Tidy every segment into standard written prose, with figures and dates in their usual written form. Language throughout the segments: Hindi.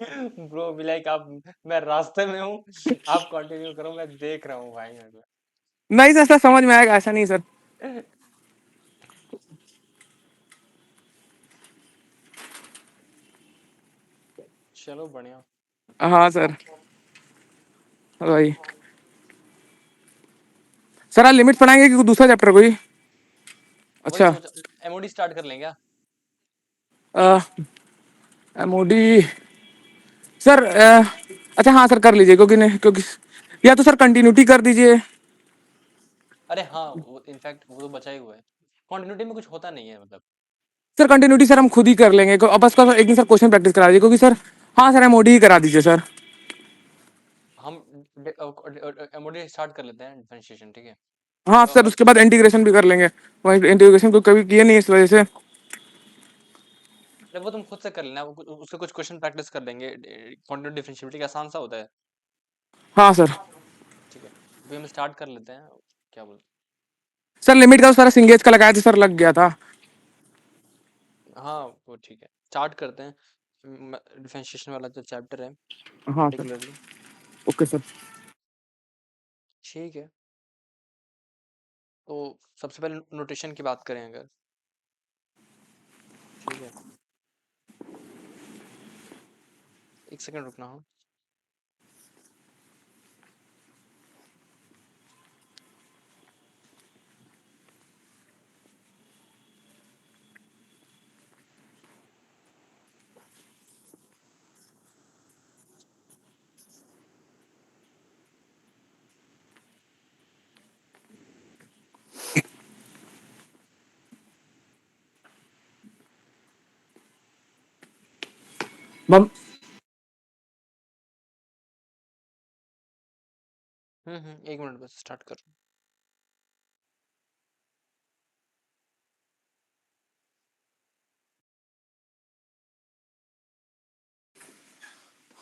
ब्रो भी लाइक आप, मैं रास्ते में हूँ, आप कंटिन्यू करो, मैं देख रहा हूँ भाई मतलब। नहीं सर, सर समझ में आएगा, ऐसा नहीं सर। चलो बढ़िया। हाँ सर। वही सर, आज लिमिट पढ़ाएंगे कि दूसरा चैप्टर कोई? वही अच्छा। सोच, एमओडी स्टार्ट कर लेंगे क्या? एमओडी सर, अच्छा हाँ सर कर लीजिए, क्योंकि नहीं, क्योंकि या तो सर कंटिन्यूटी कर दीजिए। अरे हाँ, वो इनफैक्ट वो तो बचा ही हुआ है, कंटिन्यूटी में कुछ होता नहीं है मतलब। सर कंटिन्यूटी सर हम खुद ही कर लेंगे, अब बस का एक दिन सर क्वेश्चन प्रैक्टिस करा दीजिए, क्योंकि सर हाँ सर एमओडी ही करा दीजिए सर। हम एमओडी स्टार्ट कर लेते हैं, डिफरेंशिएशन, ठीक है। हाँ सर, उसके बाद इंटीग्रेशन भी कर लेंगे, वही इंटीग्रेशन को कभी किए नहीं इस वजह से। अरे वो तुम खुद से कर लेना, उसके कुछ क्वेश्चन प्रैक्टिस कर लेंगे, क्वांटिटी डिफरेंशिएबिलिटी का आसान सा होता है। हाँ सर। ठीक है, अभी हम स्टार्ट कर लेते हैं, क्या बोलते सर लिमिट का तो सारा सिंगेज का लगाया था सर, लग गया था। हैं? हाँ वो ठीक है, स्टार्ट करते हैं। डिफरेंशिएशन वाला जो चैप्टर है हाँ सर। पर्टिकुलरली। Okay sir. ठीक है, तो सबसे पहले नोटेशन की बात करें अगर, ठीक है, एक सेकंड रुकना हो। मम। एक मिनट बस, स्टार्ट कर।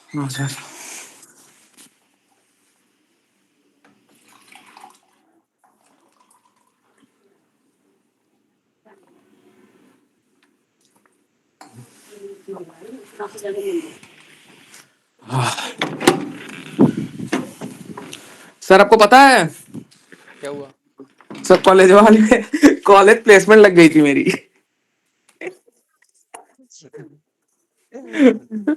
हाँ सर। सर आपको पता है, क्या हुआ? सब कॉलेज वाले कॉलेज प्लेसमेंट लग गई थी मेरी।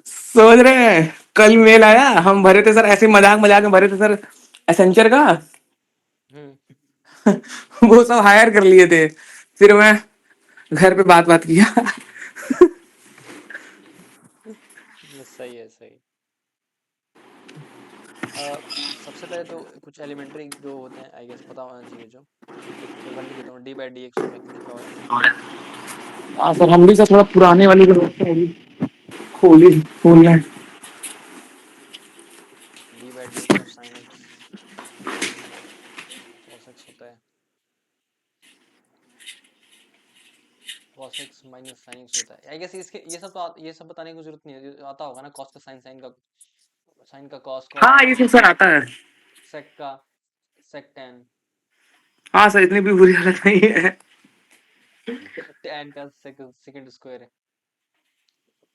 समझ रहे हैं, कल मेल आया, हम भरे थे सर, ऐसे मजाक मजाक में भरे थे सर, एसेंचर का। हम्म। वो सब हायर कर लिए थे, फिर मैं घर पे बात बात किया। सही है, सही। अ, सबसे पहले तो कुछ एलिमेंट्री जो होते हैं आई गेस पता होना चाहिए, जो एक वैल्यू देता हूँ, D by D x omega की पावर एन। हाँ सर, हम भी सर थोड़ा पुराने वाली जो खोली खोलना है। D by D x of sine x cos x होता है, cos x minus sine x होता है आई गेस। इसके ये सब तो ये सब बताने की जरूरत नहीं है, ये आता होगा ना, कॉस का साइन, साइन का कॉस, कॉस हाँ का ये सब साइन, सर आता है। सेक का सेक टेन, हाँ सर, इतनी भी बुरी हालत नहीं है। टेन का सेकंड स्क्वायर है,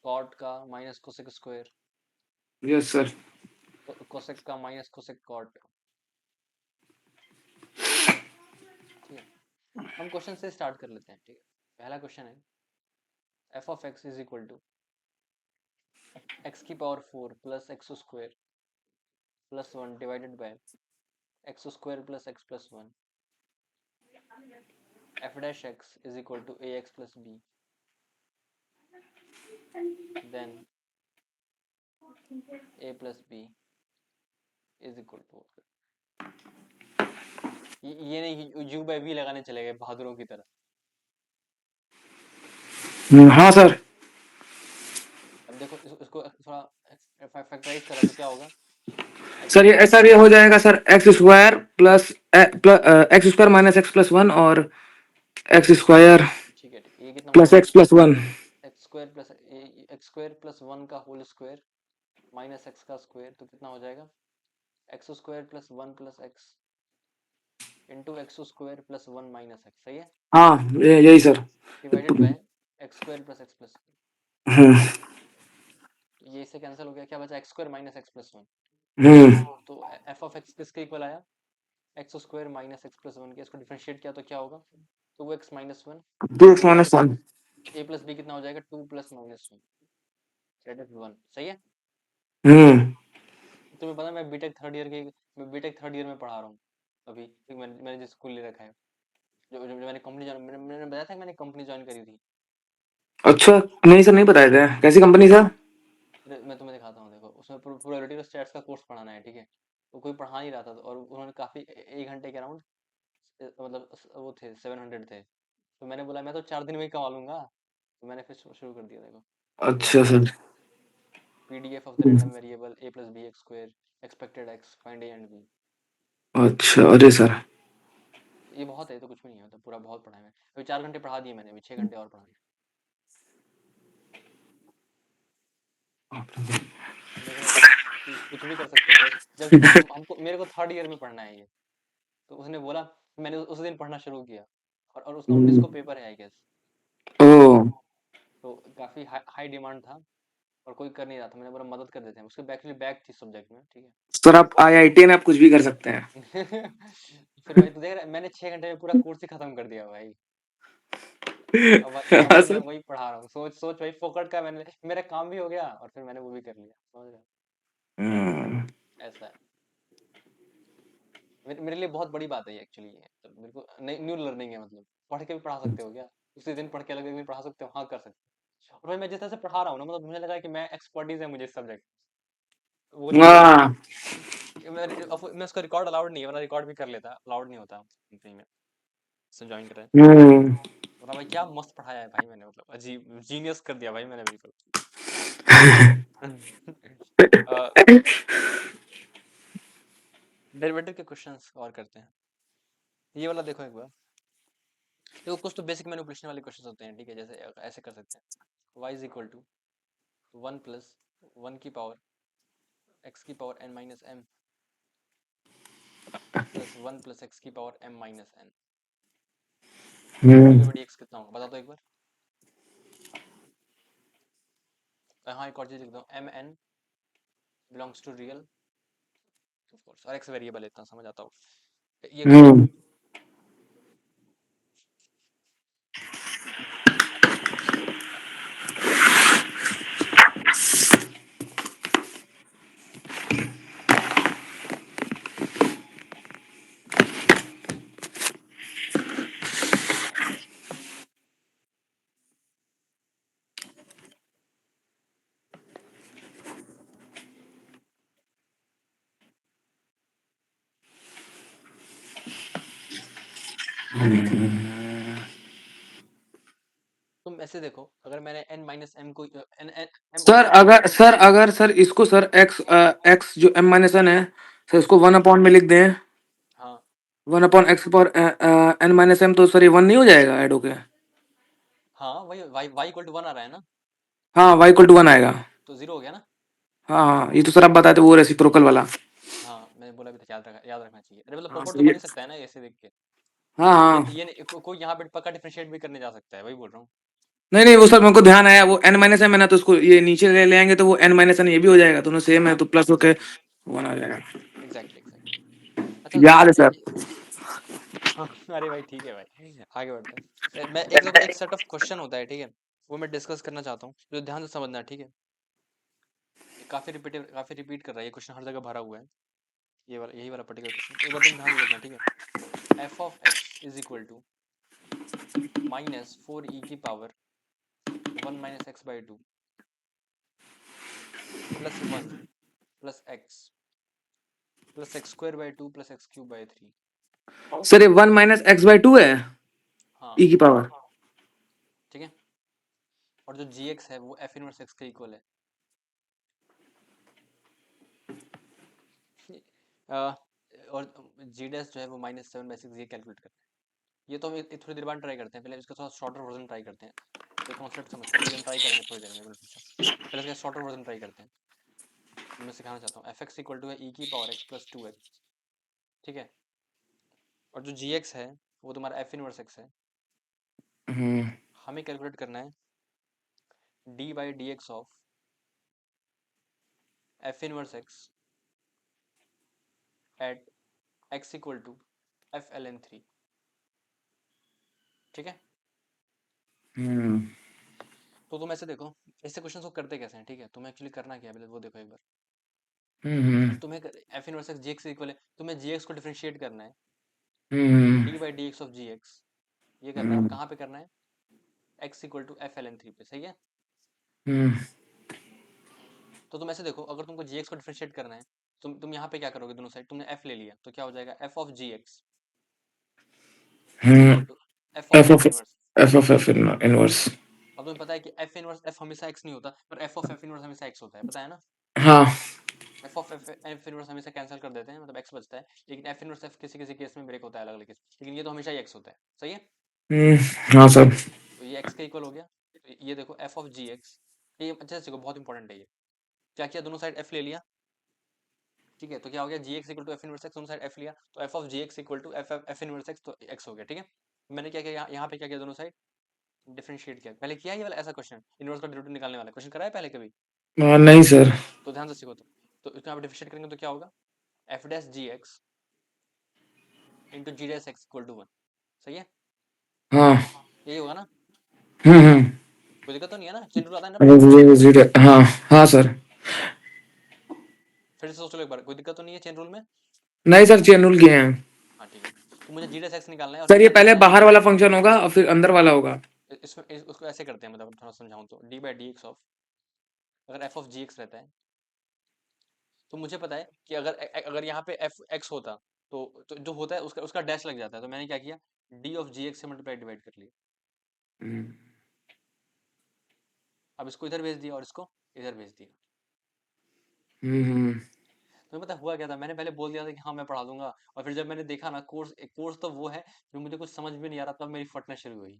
कॉट का minus cosec square, yes sir. Cosec का माइनस कोसेक कॉट। ठीक है, हम क्वेश्चन से स्टार्ट कर लेते हैं, ठीक है। पहला क्वेश्चन है, F of x is equal to X की power 4 plus x square plus 1 divided by x square plus x plus 1, F dash X is equal to A X plus B, then A plus B is equal to, ये नहीं यू बाई वी लगाने चले गए बहादुरों की तरह। हाँ सर। अब देखो इसको थोड़ा फैक्टराइज करा तो क्या होगा, एक्स सर ये स्क्वायर, सर ये हो जाएगा sir, x square plus x square minus x plus one, और एक्स स्क्वायर ठीक है, ठीक, ये कितना हुआ, plus x plus one. X square plus x square plus 1 का होल स्क्वायर माइनस एक्स का स्क्वायर, तो कितना हो जाएगा, x square plus 1 plus x into x square plus 1 minus x, सही है, हाँ यही sir. Divided by x square plus x plus. हम्म। ये से कैंसिल हो गया, क्या बचा, x square minus x plus one. तो एफ ऑफ एक्स किसके इक्वल आया, x square minus x plus one के, इसको डिफरेंशिएट किया तो क्या होगा, two x minus one, 2x minus 1। A plus b कितना हो जाएगा, two plus minus one, that is one. सही है। हम्म। तुम्हें पता है मैं बीटेक थर्ड ईयर के, मैं बीटेक थर्ड ईयर में पढ़ा रहा हूँ अभी, मैंने जो स्कूल ले रखा है, जो मैंने कंपनी ज्वाइन, मैंने बताया था कि मैंने कंपनी ज्वाइन करी थी। अच्छा, नहीं सर, नहीं बताया था, कैसी कंपनी सर? मैं तुम्हें दिखाता हूँ, देखो उसमें प्रोबेबिलिटी ऑफ स्टैट्स का कोर्स पढ़ाना है, ठीक है। वो कोई पढ़ा नहीं रहा था, और उन्होंने काफी 1 घंटे के अराउंड, मतलब वो थे 700 थे, तो मैंने बोला मैं तो 4 दिन में ही कमा लूंगा, तो मैंने फिर शुरू कर दिया। देखो अच्छा sir. PDF of the random variable A plus B X square, expected X, find A and B. अच्छा, अरे सर। ये बहुत है, तो कुछ भी नहीं है, तो पूरा बहुत पढ़ा है। अभी 4 घंटे पढ़ा दिए मैंने, अभी 6 घंटे और पढ़ाने। देख रहे हो कि कुछ भी कर सकते हैं भाई, जबकि हमको, मेरे को थर्ड ईयर में पढ़ना है ये, तो उसने बोला, मैंने उस दिन पढ़ना शुरू किया, और उसका 19 को पेपर है आई गेस। ओ तो काफी हाई डिमांड था, और कोई कर नहीं रहा था, मैंने बोला मदद कर देते हैं, उसके एक्चुअली बैक थी सब्जेक्ट में, ठीक सर, आप आईआईटी में आप कुछ भी कर सकते हैं। है। फिर भाई तो देख रहा है, मैंने 6 घंटे में पूरा कोर्स ही खत्म कर दिया भाई। अब हाँ भाई मैं सर। वही पढ़ा रहा हूँ, सोच सोच भाई, फोकट का मैंने, मेरा काम भी हो गया और फिर मैंने वो भी कर लिया, समझ रहे हो? हम्म। ऐसा है। मेरे लिए बहुत बड़ी बात है ये एक्चुअली, ये तो मेरे को नई न्यू लर्निंग है, मतलब पढ़ के भी पढ़ा सकते हो क्या, उसी दिन पढ़ के अलग दिन पढ़ा सकते हो, हाँ कर सकते हो। और भाई मैं जिस तरह से पढ़ा रहा हूँ ना, मतलब मुझे लगा है कि मैं एक्सपर्टीज है मुझे इस सब्जेक्ट, वो चीज है। हाँ। मैं उसका रिकॉर्ड अलाउड नहीं है, वरना रिकॉर्ड भी कर लेता, अलाउड नहीं होता कंपनी में से ज्वाइन करें। हम्म। वरना भाई क्या मस्त पढ़ाया है भाई मैंने, मतलब अजीब जीनियस कर दिया भाई मैंने बिल्कुल। डेरिवेटिव के क्वेश्चंस और करते हैं। ये वाला देखो एक बार, देखो कुछ तो बेसिक मैनिपुलेशन वाले क्वेश्चंस होते हैं, ठीक है, जैसे ऐसे कर सकते हैं, y is equal to 1 plus 1 की पावर x की power n minus m plus 1 plus x की power m minus n। D by D X कितना होगा बता दो एक बार। हाँ एक और चीज लिख दो, M N belongs to real of course, और x वेरिएबल है, इतना समझ आता हो। ये कर लो। हम्म। तुम ऐसे देखो, अगर मैंने n माइनस m को n m सर ऑलरेडी, अगर सर अगर सर इसको सर एक्स जो m माइनस एन है, सर इसको 1 अपॉन में लिख दें। हाँ 1 अपॉन x पर n माइनस m, तो सर ये 1 नहीं हो जाएगा ऐड होके? हाँ वही y इक्वल टू 1 आ रहा है ना, हाँ, y = 1 आएगा। तो 0 हो गया ना। हाँ हाँ, ये तो सर आप बताए थे वो रेसिप्रोकल वाला। हाँ मैंने बोला भी था, याद रखना चाहिए, अरे मतलब हाँ पोपट सर, तो बन ये। ही सकता है ना ऐसे देख के। हाँ हाँ। ये नहीं, कोई यहाँ पे पक्का डिफरेंशिएट भी करने जा सकता है, वही बोल रहा हूँ। नहीं नहीं, वो सर मेरे को ध्यान आया, वो n माइनस m है ना, तो उसको ये नीचे ले आएंगे तो वो n माइनस n ये भी हो जाएगा, दोनों सेम है हाँ तो प्लस होके एग्जैक्टली 1 आ जाएगा। एग्जैक्टली। अच्छा याद है सर। हाँ अरे भाई ठीक है भाई, आगे बढ़ते हैं। मैं एक देखो, एक सेट ऑफ क्वेश्चन होता है, ठीक है, वो मैं डिस्कस करना चाहता हूँ, जो ध्यान से समझना है, ठीक है। ये काफी रिपीट कर रहा है, ये क्वेश्चन हर जगह भरा हुआ है, ये वाला, यही वाला पर्टिकुलर क्वेश्चन, तो एक बार तुम ध्यान से देखना, ठीक है। F of x is equal to -4e की power 1 minus X by two plus 1 plus x square by two plus X cube by three. Sir ये 1 - x/2 है, हाँ e की पावर। ठीक है, और जो जी एक्स है वो एफ इनवर्स एक्स के इक्वल है। और जी डैश जो है वो -7/6, ये कैलकुलेट करना है। ये तो हम थोड़ी देर बाद ट्राई करते हैं, पहले इसका थोड़ा शॉर्टर वर्जन ट्राई करते हैं। ये कॉन्सेप्ट समझते हैं, तो ये हम ट्राई करेंगे थोड़ी देर में, पहले इसका शॉर्टर वर्जन ट्राई करते हैं। मैं सिखाना चाहता हूँ, एफ एक्स इक्वल टू है ई की पावर एक्स प्लस 2x, ठीक है, और जो जी एक्स है वो तुम्हारा एफ इनवर्स एक्स है। हम्म। हमें कैलकुलेट करना है D by D x of F inverse X at X equal to F L N 3, ठीक है। हम्म तो तुम ऐसे देखो, ऐसे क्वेश्चन को करते कैसे हैं, ठीक है। तुम्हें एक्चुअली करना क्या है पहले वो देखो एक बार। हम्म तुम्हें f inverse x g x equal है, तुम्हें जी एक्स को डिफरेंशिएट करना है हम्म d by D x of ji x, ये करना है। और हम्म कहाँ पे करना है, x equal to F L N 3 पे, सही है। हम्म तो तुम ऐसे देखो, अगर तुमको जी एक्स को डिफरेंशिएट करना है, तुम यहाँ पे क्या करोगे, दोनों साइड तुमने एफ ले लिया, तो क्या हो जाएगा, F of ji X is hmm equal to F of F inverse. F inverse. अब तुम्हें पता है कि एफ इनवर्स एफ हमेशा एक्स नहीं होता, पर एफ ऑफ एफ इनवर्स हमेशा एक्स होता है, पता है ना। हाँ। एफ ऑफ एफ इनवर्स हमेशा कैंसिल कर देते हैं, मतलब एक्स बचता है। लेकिन एफ इनवर्स एफ किसी किसी केस में ब्रेक होता है, अलग अलग केस, लेकिन ये तो हमेशा ही एक्स होता है, सही है। हम्म हाँ सर। तो ये एक्स के इक्वल हो गया। तो ये देखो एफ ऑफ जी एक्स, ये अच्छा से देखो, बहुत इंपॉर्टेंट है ये। क्या किया, दोनों साइड एफ ले लिया, ठीक है। तो क्या हो गया, g x equal to f inverse x, दोनों साइड एफ लिया, तो f of ji x equal to f f inverse x, तो एक्स हो गया, ठीक है। मैंने क्या किया, यहाँ पे क्या किया, दोनों साइड डिफरेंशिएट किया। पहले किया ये वाला ऐसा क्वेश्चन, इनवर्स का डेरिवेटिव निकालने वाला क्वेश्चन कराया पहले कभी। नहीं सर। तो ध्यान से सीखो। तो इसको यहाँ पे डिफरेंशिएट करेंगे तो क्या होगा, f dash g x into g dash x equal to 1, सही है। हाँ। यही होगा ना, हम्म। कोई दिक्कत तो नहीं है ना, चेन रूल आता है ना अपने को। हाँ हाँ सर। फिर से सोच लो एक बार, कोई दिक्कत तो नहीं है चेन रूल में। नहीं सर, चेन रूल किए हैं। हाँ ठीक है। तो मुझे जी डैश एक्स निकालना है, और सर ये कितना पहले निकालना है। बाहर वाला फंक्शन होगा और फिर अंदर वाला होगा। उसको ऐसे करते हैं, मतलब थोड़ा समझाऊं तो, d by D x of, अगर एफ ऑफ जी एक्स रहता है, तो मुझे पता है कि अगर यहाँ पे एफ एक्स होता, तो जो होता है उसका उसका डैश लग जाता है। तो मैंने क्या किया, डी ऑफ जी एक्स से मल्टीप्लाई डिवाइड कर लिया। हम्म अब इसको इधर भेज दिया और इसको इधर भेज दिया। हम्म तुम्हें पता हुआ क्या था, मैंने पहले बोल दिया था कि हाँ मैं पढ़ा दूंगा, और फिर जब मैंने देखा ना, कोर्स तो वो है जो मुझे कुछ समझ भी नहीं आ रहा, तब मेरी फटना शुरू हुई,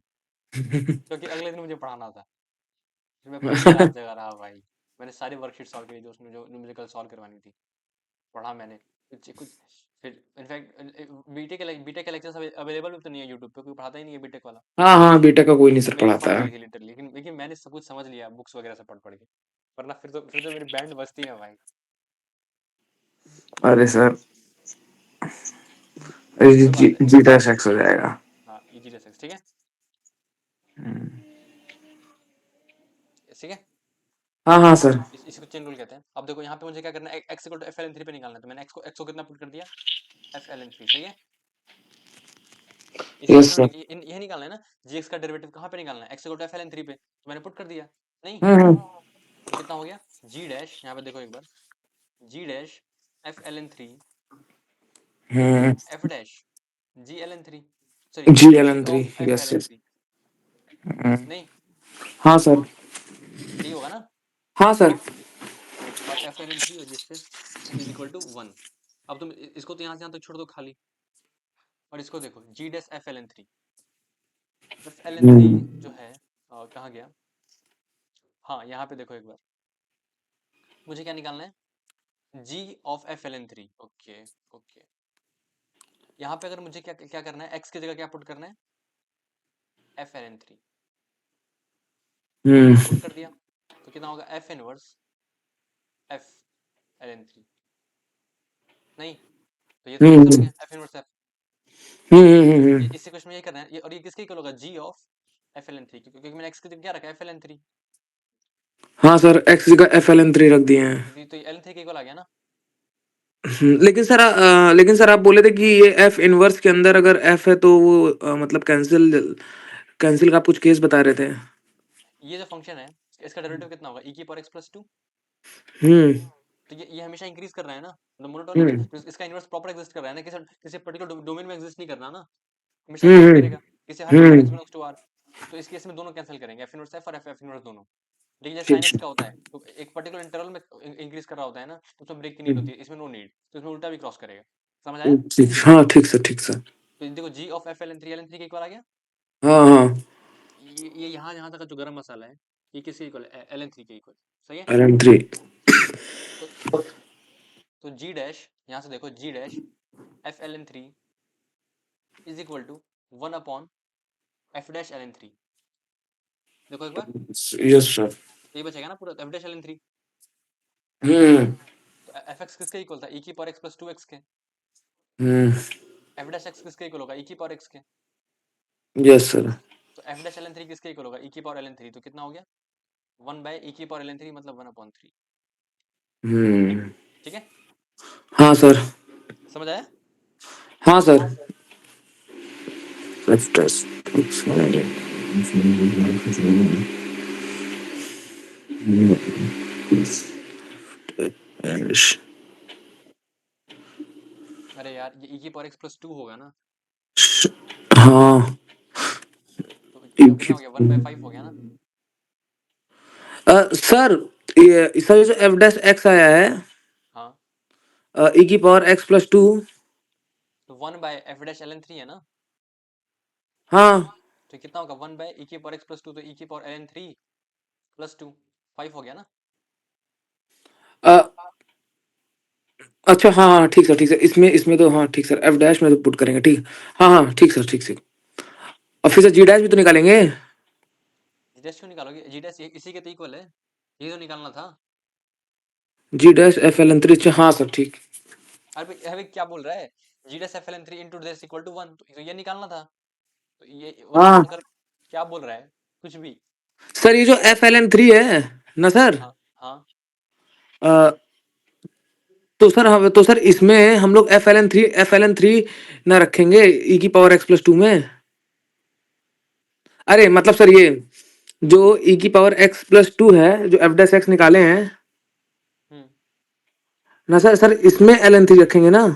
क्योंकि अगले दिन मुझे पढ़ाना था। फिर मैं पूरी रात जगा रहा भाई। मैंने सारी वर्कशीट सॉल्व करी, जो मुझे कल सॉल्व करवानी थी, पढ़ा मैंने कुछ कुछ। फिर इनफैक्ट बीटेक के लेक्चर्स अवेलेबल भी तो नहीं है यूट्यूब पे, कोई पढ़ाता ही नहीं है बीटेक वाला। हाँ हाँ, बीटेक का कोई नहीं तो सर मेरी पढ़ाता फट है। गई थी लिटरली, लेकिन मैंने सब कुछ समझ लिया बुक्स वगैरह से पढ़ पढ़ के। वरना फिर तो मेरी बैंड बजती ना भाई। अरे सर, कोई जी बात नहीं। जी डैश एक्स हो जाएगा। हाँ इजी रेसेक्स, ठीक है, ठीक है। हाँ हाँ सर। इसी को चेन रूल कहते हैं। अब देखो यहाँ पे मुझे क्या करना है, x equal to F L N 3 पे निकालना है, तो मैंने एक्स को कितना पुट कर दिया, एफ एल एन 3, सही है। इसी यस क्वेश्चन सर। में यही निकालना है ना, जी एक्स का डेरिवेटिव कहाँ पे निकालना है, x equal to F L N 3 पे, तो मैंने पुट कर दिया। नहीं, हम्म तो कितना हो गया, जी डैश, यहाँ पे देखो एक बार, g dash f L N 3 into hmm f dash g l N 3, sorry g l g n three. Of f l yes n yes. 3। नहीं, हाँ सर। यही होगा ना। हाँ सर। और एफ एल एन 3 और जिससे इज इक्वल टू 1। अब तुम इसको तो यहाँ तक छोड़ दो खाली, और इसको देखो, g dash f L N 3, f L N 3 हम्म जो है, कहाँ गया, हाँ यहाँ पे देखो एक बार, मुझे क्या निकालना है, g of f L N 3, okay okay. यहाँ पे अगर मुझे क्या क्या करना है, एक्स की जगह क्या पुट करना है, एफ एल एन 3, हम्म पुट कर दिया। तो कितना होगा, f inverse f L N 3, नहीं, तो ये तो कैंसिल हो हम्म गया, एफ इनवर्स एफ। हम्म। इसी क्वेश्चन में ये करना है, और ये किसके इक्वल होगा, जी ऑफ एफ एल एन 3, क्योंकि मैंने एक्स की जगह क्या रखा है, एफ एल एन 3। हाँ सर, एक्स का एफ एल एन थ्री रख दिए हैं। तो ये एल एन 3 के इक्वल आ गया ना। लेकिन सर आप बोले थे कि ये एफ इनवर्स के अंदर अगर एफ है तो वो मतलब कैंसिल कैंसिल का आप कुछ केस बता रहे थे। ये जो फंक्शन है, इसका डेरिवेटिव कितना होगा, e की पावर x प्लस 2। हम्म तो ये हमेशा इंक्रीज कर रहा है ना, मतलब मोनोटोनिक है, हम्म तो इसका इनवर्स प्रॉपर एग्जिस्ट कर रहा है ना, किसी किसी पर्टिकुलर डोमेन में एग्जिस्ट नहीं करना ना, हमेशा इंक्रीज हम्म करेगा, किसी हर टाइम पर x hmm belongs to r। तो इस केस में दोनों कैंसिल करेंगे, एफ इनवर्स एफ और एफ इनवर्स दोनों। लेकिन जैसे ठीक साइन एक्स का होता है, तो एक पर्टिकुलर इंटरवल में इंक्रीज कर रहा होता है ना, तो उसमें ब्रेक की नीड होती है, इसमें नो नीड, तो इसमें उल्टा भी क्रॉस करेगा। समझ आया। ठीक। हाँ ठीक सर, ठीक सर। तो देखो, g of f L n three के इक्वल आ गया। हाँ हाँ। ये यहाँ तक का जो गरम मसाला है, ये किसके इक्वल है, एल एन थ्री के इक्वल, सही है। L n three. तो जी डैश, यहाँ से देखो, g dash f L N 3 is equal to 1 upon f dash l N 3। देखो एक बार, यस सर। तो ये बचेगा ना पूरा, एफ डैश एल एन 3। हम्म एफ एक्स किसके इक्वल था, ई की पावर एक्स प्लस 2x के। एफ डैश एक्स किसके इक्वल होगा, ई की पावर एक्स के। Yes sir. तो f dash l n three किसके इक्वल होगा, ई की पावर एल एन थ्री। तो कितना हो गया, 1/e⁻ln3 मतलब 1/3। हम्म। ठीक है, हाँ सर। समझ आया। हाँ सर। Let's test. अरे यार ये ई की पावर एक्स प्लस 2 होगा ना, हाँ। तो कितना हो गया, 1/5 हो गया ना। सर, ये इसका जो एफ डैश एक्स आया है, हाँ, ई की पावर एक्स प्लस 2। तो 1/f'(ln3) है ना। हाँ। तो कितना होगा, 1/e⁻x+2, तो e⁻ln3 प्लस 2, 5 हो गया ना। अ, अच्छा हाँ हाँ ठीक सर, ठीक सर, इसमें इसमें तो हाँ ठीक सर, एफ डैश में तो पुट करेंगे, ठीक। हाँ हाँ ठीक सर, ठीक सर। और फिर सर जी डैश भी तो निकालेंगे। जी डैश क्यों निकालोगे, जी डैश इसी के तो इक्वल है, ये तो निकालना था। G dash f L n three, अच्छा हाँ सर ठीक। अरे क्या बोल रहा है, g dash f(ln3) into this equal to 1, तो ये निकालना था। तो ये वही हाँ पुट कर, क्या बोल रहा है कुछ भी। सर, ये जो एफ एल एन थ्री है ना सर, हाँ हाँ, अ, तो सर हम तो सर इसमें हम लोग एफ एल एन थ्री ना रखेंगे ई की पावर एक्स प्लस 2 में। अरे मतलब सर, ये जो ई की पावर एक्स प्लस 2 है, जो एफ डैश एक्स निकाले हैं हम्म, ना सर, सर इसमें एल एन थ्री रखेंगे ना।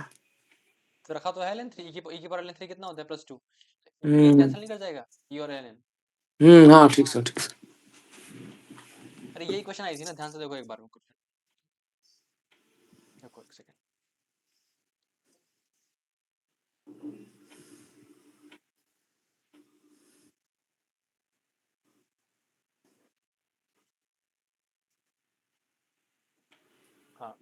तो रखा तो है ln3, e⁻ln3 कितना होता है +2, ये हम्म। कैंसिल नहीं कर जाएगा ई और ln। हाँ ठीक सर, ठीक सर। अरे यही क्वेश्चन आई थी ना, ध्यान से देखो एक बार में क्वेश्चन, देखो एक सेकंड। हाँ,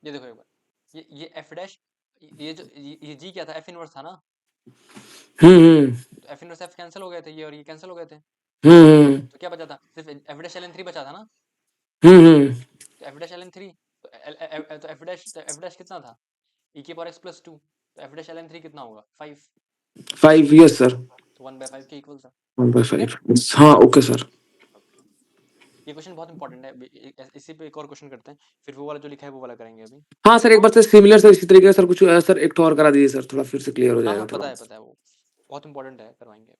ये देखो एक बार, ये एफ डैश, ये जो ये जी क्या था, एफ इनवर्स था ना। हम्म। तो एफ इनवर्स एफ कैंसिल हो गए थे, ये और ये कैंसिल हो गए थे। हम्म। तो क्या बचा था, सिर्फ एफ डैश ln3 बचा था ना। हम्म। तो एफ डैश ln3, तो एफ डैश कितना था, e⁻x+2, तो एफ डैश ln3 कितना होगा, 5। 5, यस सर। तो 1/5 के इक्वल था। 1/5, ठीक हाँ ओके सर। है, ये क्वेश्चन बहुत इंपॉर्टेंट है, इसी पे एक और क्वेश्चन करते हैं, फिर वो वाला जो लिखा है वो वाला करेंगे अभी। हाँ सर, एक बार से सिमिलर सर इसी तरीके का सर कुछ सर एक तो और करा दीजिए सर, थोड़ा फिर से क्लियर हो हाँ जाएगा हाँ, थोड़ा। पता है वो बहुत इंपॉर्टेंट है, करवाएंगे।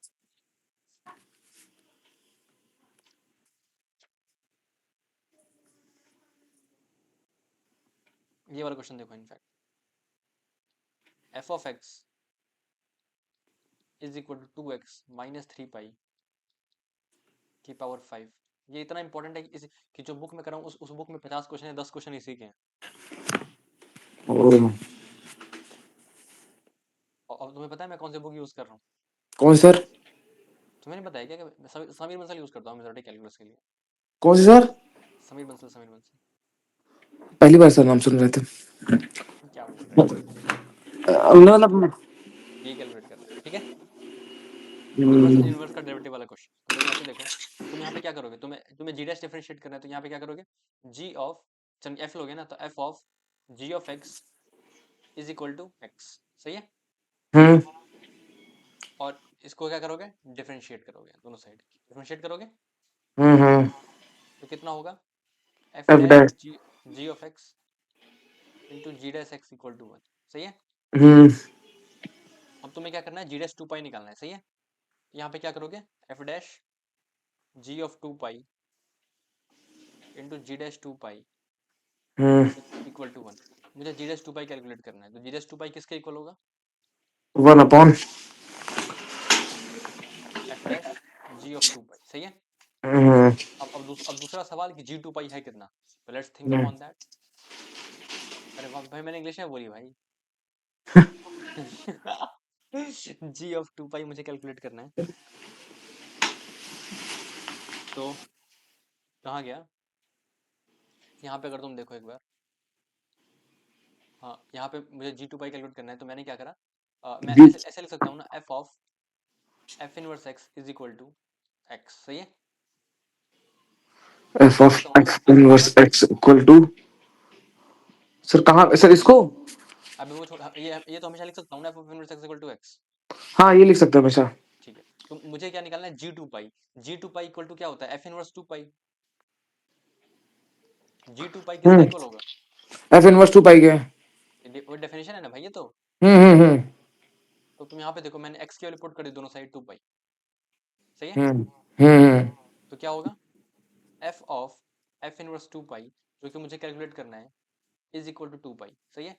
ये वाला क्वेश्चन देखो, in fact f of x is equal to 2x minus 3 pi की पावर 5। ये इतना इंपॉर्टेंट है कि जो बुक में कर रहा हूँ उस बुक में 50 क्वेश्चन है, 10 क्वेश्चन इसी के हैं। ओह, और अब तुम्हें पता है मैं कौन सी बुक यूज कर रहा हूँ, कौन सी सर? तुम्हें नहीं पता है क्या कि मैं समीर बंसल यूज करता हूँ मेथोडेटिक कैलकुलस के लिए। कौन सी सर? समीर बंसल। पहली बार सर नाम सुन रहे थे। क्या बोल रहा है यार, मतलब। ये कैलकुलेट कर रहा है, ठीक है। इनवर्स हम्म। इनवर्स का डेरिवेटिव वाला क्वेश्चन, तो तुम ऐसे देखो, तुम यहाँ पे क्या करोगे, तुम्हें जी डैश डिफरेंशिएट करना है, तो यहाँ पे क्या करोगे, जी ऑफ, चल एफ लोगे ना, तो f of g of x is equal to x, सही है। हम्म। और इसको क्या करोगे, डिफरेंशिएट करोगे, दोनों साइड डिफरेंशिएट करोगे, हम्म। तो कितना होगा, f f dash dash. G of x into g dash x equal to 1, सही है। हम्म। अब तुम्हें क्या करना है, जी डैश 2 पाई निकालना है, सही है। यहाँ पे क्या करोगे, f dash g of 2 pi into g dash 2 pi hmm. Equal to 1। मुझे जी डैश 2 पाई कैलकुलेट करना है, तो जी डैश 2 पाई किसके इक्वल होगा, 1/। एफ डैश जी ऑफ 2 पाई, सही है। हम्म। अब दूसरा सवाल कि जी 2 पाई है कितना, तो let's think hmm. Upon that. अरे वाह भाई, मैंने इंग्लिश में बोली भाई। जी ऑफ 2 पाई मुझे कैलकुलेट करना है, तो कहाँ गया, यहाँ पे अगर तुम देखो एक बार, हाँ यहाँ पे मुझे जी 2 पाई कैलकुलेट करना है, तो मैंने क्या करा, मैं जी। ऐसे ऐसे लिख सकता हूँ ना, f of F inverse x is equal to x, सही है। एफ लिख ऑफ सकता हूँ ना, एक्स लिख सकता हूँ ना। Inverse x equal to sir कहाँ सर इसको? अभी वो छोड़, ये तो हमेशा लिख सकता हूँ ना, f of inverse x equal to x. हाँ ये लिख सकते हो हमेशा। ठीक है, तो मुझे क्या निकालना है, g two pi. G two pi equal to क्या होता है, f inverse two pi. G two pi किसका इक्वल होगा? एफ इनवर्स 2 पाई के। वो डेफिनेशन है ना भाई ये तो। हम्म। तो तुम यहाँ पे देखो, मैंने एक्स की वैल्यू पुट कर दी दोनों साइड, टू पाई। सही है। हम्म हम्म तो क्या होगा, f of F inverse two pi, जो कि मुझे कैलकुलेट करना है, is equal to two pi. सही है,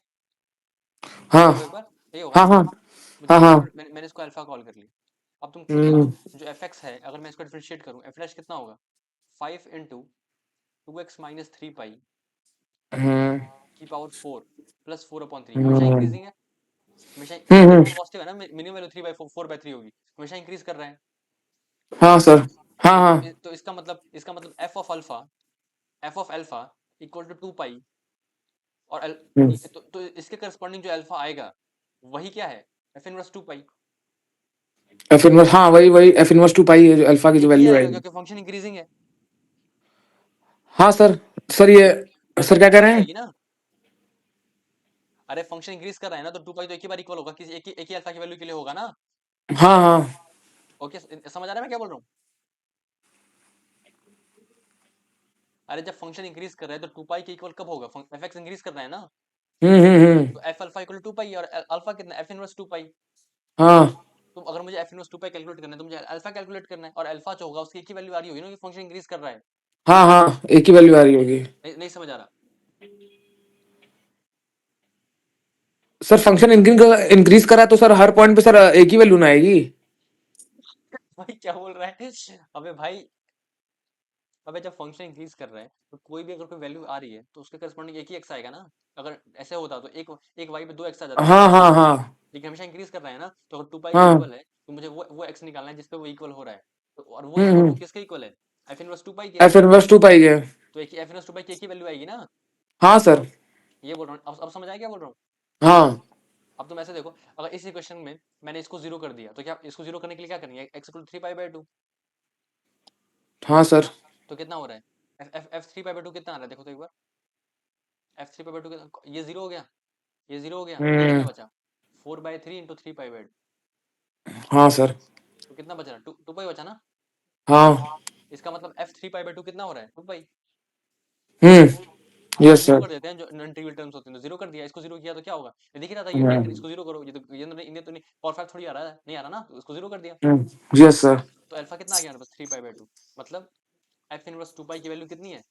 हाँ देखो एक बार, सही होगा हाँ ना। हाँ मुझे हाँ हाँ। मैंने इसको अल्फा कॉल कर लिया। अब तुम खुद हम्म देखो, जो एफ एक्स है, अगर मैं इसको डिफरेंशिएट करूँ, एफ डैश कितना होगा, 5 × 2x - 3 पाई हम्म की पावर 4 प्लस 4/3। हमेशा हम्म इंक्रीजिंग है, हमेशा हम्म। इंक्रीमेंट पॉजिटिव है ना, मिनिमम वैल्यू 3/4/3 होगी, हमेशा इंक्रीज कर रहा है। हाँ सही है। सर। हाँ हाँ। तो इसका मतलब f of alpha equal to two pi, और हम्म। तो इसके करस्पॉन्डिंग जो अल्फा आएगा, वही क्या है, एफ इनवर्स टू पाई। एफ इनवर्स, हाँ वही वही एफ इनवर्स 2 पाई है जो अल्फा की जो एक ही वैल्यू आएगा, आएगी। क्योंकि फंक्शन इंक्रीजिंग है। हाँ सर। सर ये तो सर टू क्या कह रहे पाई हैं? आएगी ना। अरे फंक्शन इंक्रीज कर रहा है ना, तो टू पाई तो एक ही बार इक्वल होगा, किसी एक ही अल्फा की वैल्यू के लिए होगा ना। हाँ हाँ। ओके, समझ आ रहा है मैं क्या बोल रहा हूँ? अरे जब फंक्शन इंक्रीज कर रहा है, तो टू पाई के इक्वल कब होगा, एफ एक्स इंक्रीज कर रहा है ना। हम्म। तो F alpha equal to pi, और अल्फा कितना, एफ इनवर्स टू पाई। हाँ तो अगर मुझे एफ इनवर्स टू पाई कैलकुलेट करना है, तो मुझे अल्फा कैलकुलेट करना है, और अल्फा जो होगा उसकी एक ही वैल्यू आ रही होगी ना, कि फंक्शन इंक्रीज कर रहा है। हाँ हाँ, एक ही वैल्यू आ रही होगी। नहीं समझ आ रहा। सर फंक्शन इंक्रीज करा तो सर हर पॉइंट पे सर एक ही वैल्यू ना आएगी? भाई क्या बोल रहा है, अबे भाई, अबे जब फंक्शन इंक्रीज कर रहा है, तो कोई भी अगर कोई वैल्यू आ रही है, तो उसके करस्पॉन्डिंग एक ही एक्स आएगा ना। अगर ऐसे होता तो एक वाई पे दो एक्स आ जाते ना। हाँ हाँ हाँ लेकिन हमेशा इंक्रीज कर रहा है ना, तो अगर टू पाई के हाँ। इक्वल है, तो मुझे वो एक्स निकालना है जिसपे वो इक्वल हो रहा है। तो और वो हम्म। किसके इक्वल है, एफ इनवर्स टू पाई के। एफ इनवर्स 2 पाई के। तो एक ही एफ इनवर्स टू पाई की एक ही वैल्यू आएगी ना। हाँ सर। ये बोल रहा हूँ, अब समझ आया क्या बोल रहा हूँ। हाँ अब तुम ऐसे देखो, अगर इस इक्वेशन में मैंने इसको जीरो कर दिया, तो क्या इसको जीरो करने के लिए क्या करेंगे, x equal three pi by two. हाँ सर। तो कितना हो रहा है, f three pi by two कितना आ रहा है, देखो तो एक बार। F three pi by two, ये जीरो हो गया, ये जीरो हो गया, ये हम्म। कितना बचा, 4/3 × 3 पाई बाई टू। हाँ सर। तो कितना बचा, टू टू पाई बचा ना। हाँ। इसका मतलब F three pi by two कितना हो रहा है, टू पाई। अब यस जीरो सर। कर देते हैं, जो नॉन ट्रिवियल टर्म्स होते हैं, तो जीरो कर दिया, इसको जीरो किया तो क्या होगा, ये दिख रहा था, ये हम्म इसको जीरो करो, ये तो इन्हें तो नहीं, पावर फाइव थोड़ी आ रहा है, नहीं आ रहा ना, तो इसको जीरो कर दिया। Yes sir. तो अल्फा कितना आ गया हमारे पास, 3 पाई बाई टू। मतलब एफ इनवर्स टू पाई की वैल्यू कितनी है,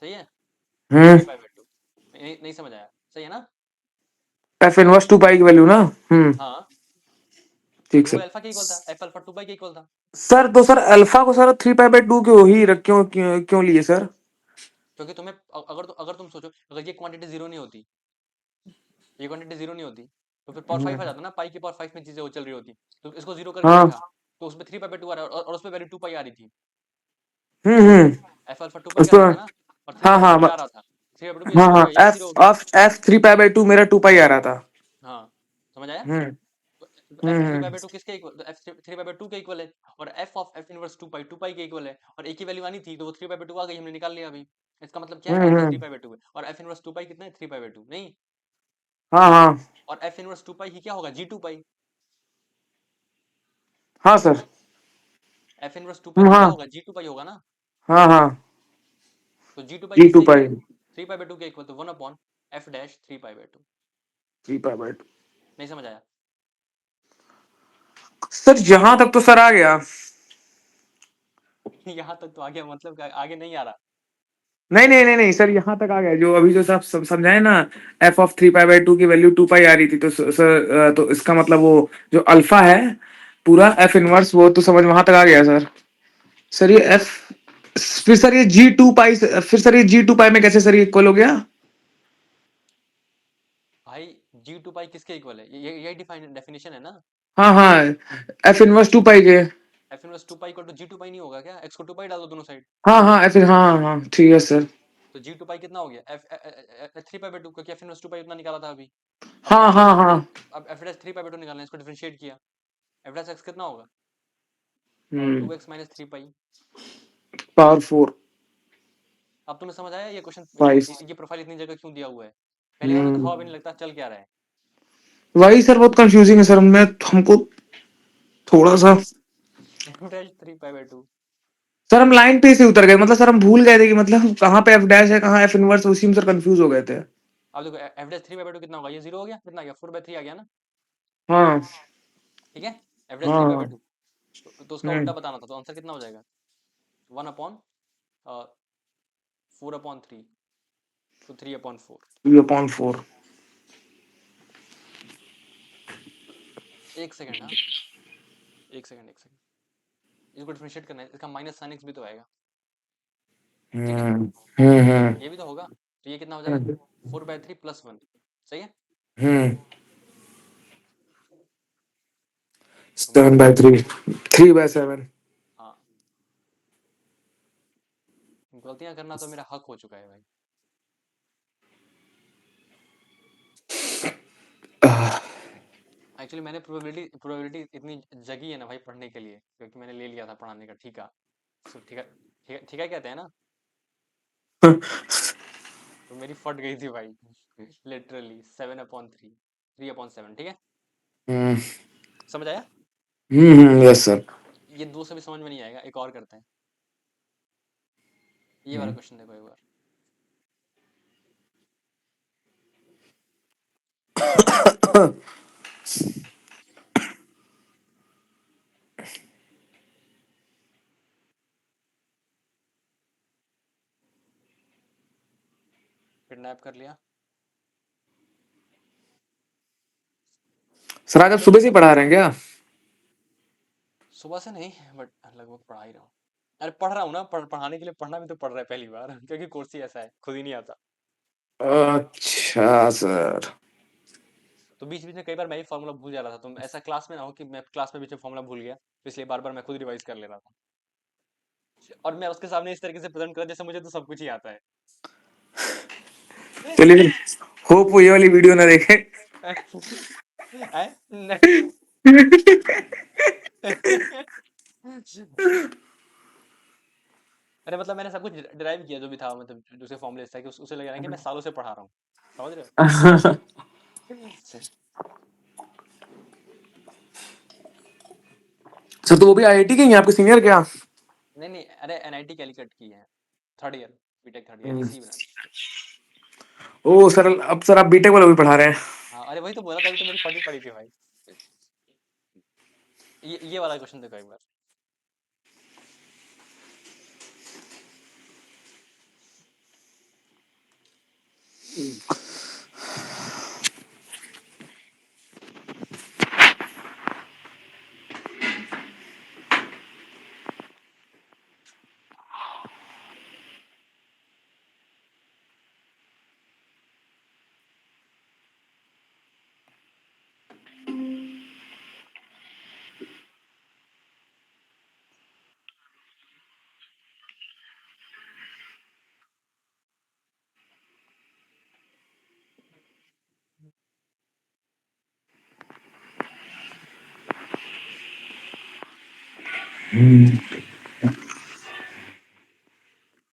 सही है, हम्म। 3 पाई बाई टू। नहीं समझ आया, सही है ना। एफ इनवर्स 2 पाई की वैल्यू ना। हाँ, ठीक क्योंकि वो सर। अल्फा के इक्वल था, एफ अल्फा टू पाई के इक्वल था। सर तो सर अल्फा को सर 3 पाई बाई 2 क्यों ही रख क्यों क्यों क्यों लिए सर? क्योंकि तुम्हें अगर तुम सोचो, अगर ये क्वांटिटी जीरो नहीं होती, ये क्वांटिटी जीरो नहीं होती, तो फिर पावर फाइव आ हम्म। जाता ना, पाई की पावर फाइव में चीजें वो चल रही होती। तो इसको जीरो करके हाँ। देखा, तो उसमें 3/2 आ रहा है, और उसमें वैल्यू 2 पाई आ रही थी। हम्म। एफ अल्फा 2 पाई उस का आ पर। रहा था ना, और थ्री हाँ बाई बाई हाँ टू भी आ रहा था। 3/2 भी हाँ जीरो हो हाँ। गया, ये भी जीरो हो एफ गया। ऑफ एफ 3 पाई बाई 2 मेरा 2 पाई आ रहा था। हाँ, समझ आया। हम्म तो f three pi by two किसके इक्वल, तो f three pi by two के इक्वल है। और f of F inverse two pi के इक्वल है, और एक ही वैल्यू आनी थी, तो वो 3/2 आ गई, हमने निकाल लिया अभी। इसका मतलब क्या है, f three hmm. Pi by to है, और एफ इनवर्स टू पाई कितना है, 3/2 नहीं। हाँ हाँ और एफ इनवर्स टू पाई ही क्या होगा, G2 पाई। हाँ सर। एफ इनवर्स टू पाई ही क्या हाँ होगा, G2 पाई होगा ना। हाँ हाँ। तो G2 पाई जी टू किसके इक्वल पाई। है, 3/2 के इक्वल, तो 1/f डैश 3/2। 3 pi by 2। नहीं समझ आया। सर यहाँ तक तो सर आ गया। यहाँ तक तो आ गया, मतलब आगे नहीं आ रहा। नहीं सर यहाँ तक आ गया जो अभी जो सब सब समझाए ना। एफ ऑफ 3 पाई बाई 2 की वैल्यू 2 पाई आ रही थी तो सर तो इसका मतलब वो जो अल्फा है पूरा एफ इनवर्स वो तो समझ वहां तक आ गया सर। सर ये एफ फिर सर ये G2 पाई फिर सर ये G2 पाई में कैसे सर ये इक्वल हो गया? भाई G2 पाई किसके इक्वल है, ये यही डिफाइन डेफिनेशन है ना। हाँ हाँ। एफ इनवर्स 2 पाई के। F inverse 2 pi equal to G2 pi नहीं होगा क्या, एक्स को 2 पाई डाल दो दोनों साइड। हाँ हाँ एफ हाँ हाँ ठीक है सर। तो G2 पाई कितना हो गया, एफ 3/2, क्योंकि एफ इनवर्स 2 पाई उतना निकाला था अभी। अब हाँ एफ हाँ डैश, हाँ। अब एफ डैश 3/2 निकालना है, इसको डिफरेंशिएट किया, एफ डैश एक्स कितना होगा, हम्म। 2x - 3 पाई। पावर 4। अब तुम्हें समझ आया ये क्वेश्चन, फाइव। ये प्रोफाइल इतनी जगह क्यों दिया हुआ है? पहली बार में तो हवा भी नहीं लगता चल क्या रहा है। वही सर बहुत कंफ्यूजिंग है सर, मैं हमको थोड़ा सा। f dash 3 pi by 2। Sir हम लाइन पे से उतर गए, मतलब सर हम भूल गए थे कि मतलब कहाँ पे एफ डैश है कहाँ एफ इनवर्स, उसी में सर कंफ्यूज हो गए थे। अब देखो f dash 3 by 2 कितना होगा, ये 0 हो गया, कितना आ गया 4 by 3 आ गया ना। हाँ ठीक है, f dash 3 by हाँ। 2, तो उसका हम्म। उल्टा बताना था, तो आंसर कितना हो जाएगा, 1 अपॉन 4 अपॉन 3, तो 3 अपॉन 4। 3/4। एक सेकंड, हाँ, एक सेकंड एक सेकंड, इसको डिफरेंशिएट करना है, इसका माइनस साइन एक्स भी तो आएगा। ठीक है, हम्म ये भी तो होगा, तो ये कितना हो जाएगा, हम्म 4/3 प्लस 1। सही है। हम्म। तो मतलब 7/3, 3/7। हाँ, गलतियां करना तो मेरा हक हो चुका है भाई। एक्चुअली मैंने प्रोबेबिलिटी इतनी जगी है ना भाई पढ़ने के लिए, क्योंकि मैंने ले लिया था पढ़ाने का ठीका। ठीक है, ठीक है, ठीक है, कहते हैं ना, तो मेरी फट गई थी भाई। लिटरली 7/3, 3/7। ठीक है, हम्म समझ आया। Yes sir. ये दो से भी समझ में नहीं आएगा, एक और करते हैं, ये वाला क्वेश्चन देखो एक बार। किडनैप कर लिया। सर आज आप सुबह से ही पढ़ा रहे हैं क्या? सुबह से नहीं, बट लगभग पढ़ा ही रहा हूँ। अरे पढ़ रहा हूँ ना, पढ़ाने के लिए पढ़ना भी तो पड़ रहा है पहली बार। क्योंकि कोर्स ही ऐसा है, खुद ही नहीं आता। अच्छा सर। तो बीच बीच में कई बार मैं ही फॉर्मूला भूल जा रहा था, तो ऐसा क्लास में ना हो कि मैं क्लास में बीच में फॉर्मूला भूल गया, तो इसलिए बार बार मैं खुद रिवाइज कर ले रहा था। और मैं उसके सामने इस तरीके से प्रेजेंट कर जैसे मुझे तो सब कुछ ही आता चलिए फिर, होप वो ये वाली वीडियो ना देखे। है। नहीं। अरे मतलब मैंने सब कुछ डिराइव किया जो भी था, मतलब दूसरे फॉर्मूले था कि उसे लग रहा है कि मैं सालों से पढ़ा रहा हूँ। समझ रहे हो। सर तो वो भी आईआईटी के ही हैं आपके सीनियर क्या? नहीं नहीं, अरे एनआईटी कैलिकट की है, third year, BTech third year इसी ब्रांच। ओ सर, अब सर आप बीटेक वाला भी पढ़ा रहे हैं? हाँ, अरे वही तो बोला था, अभी तो मेरी फटी पड़ी थी भाई। ये वाला क्वेश्चन देखो एक बार।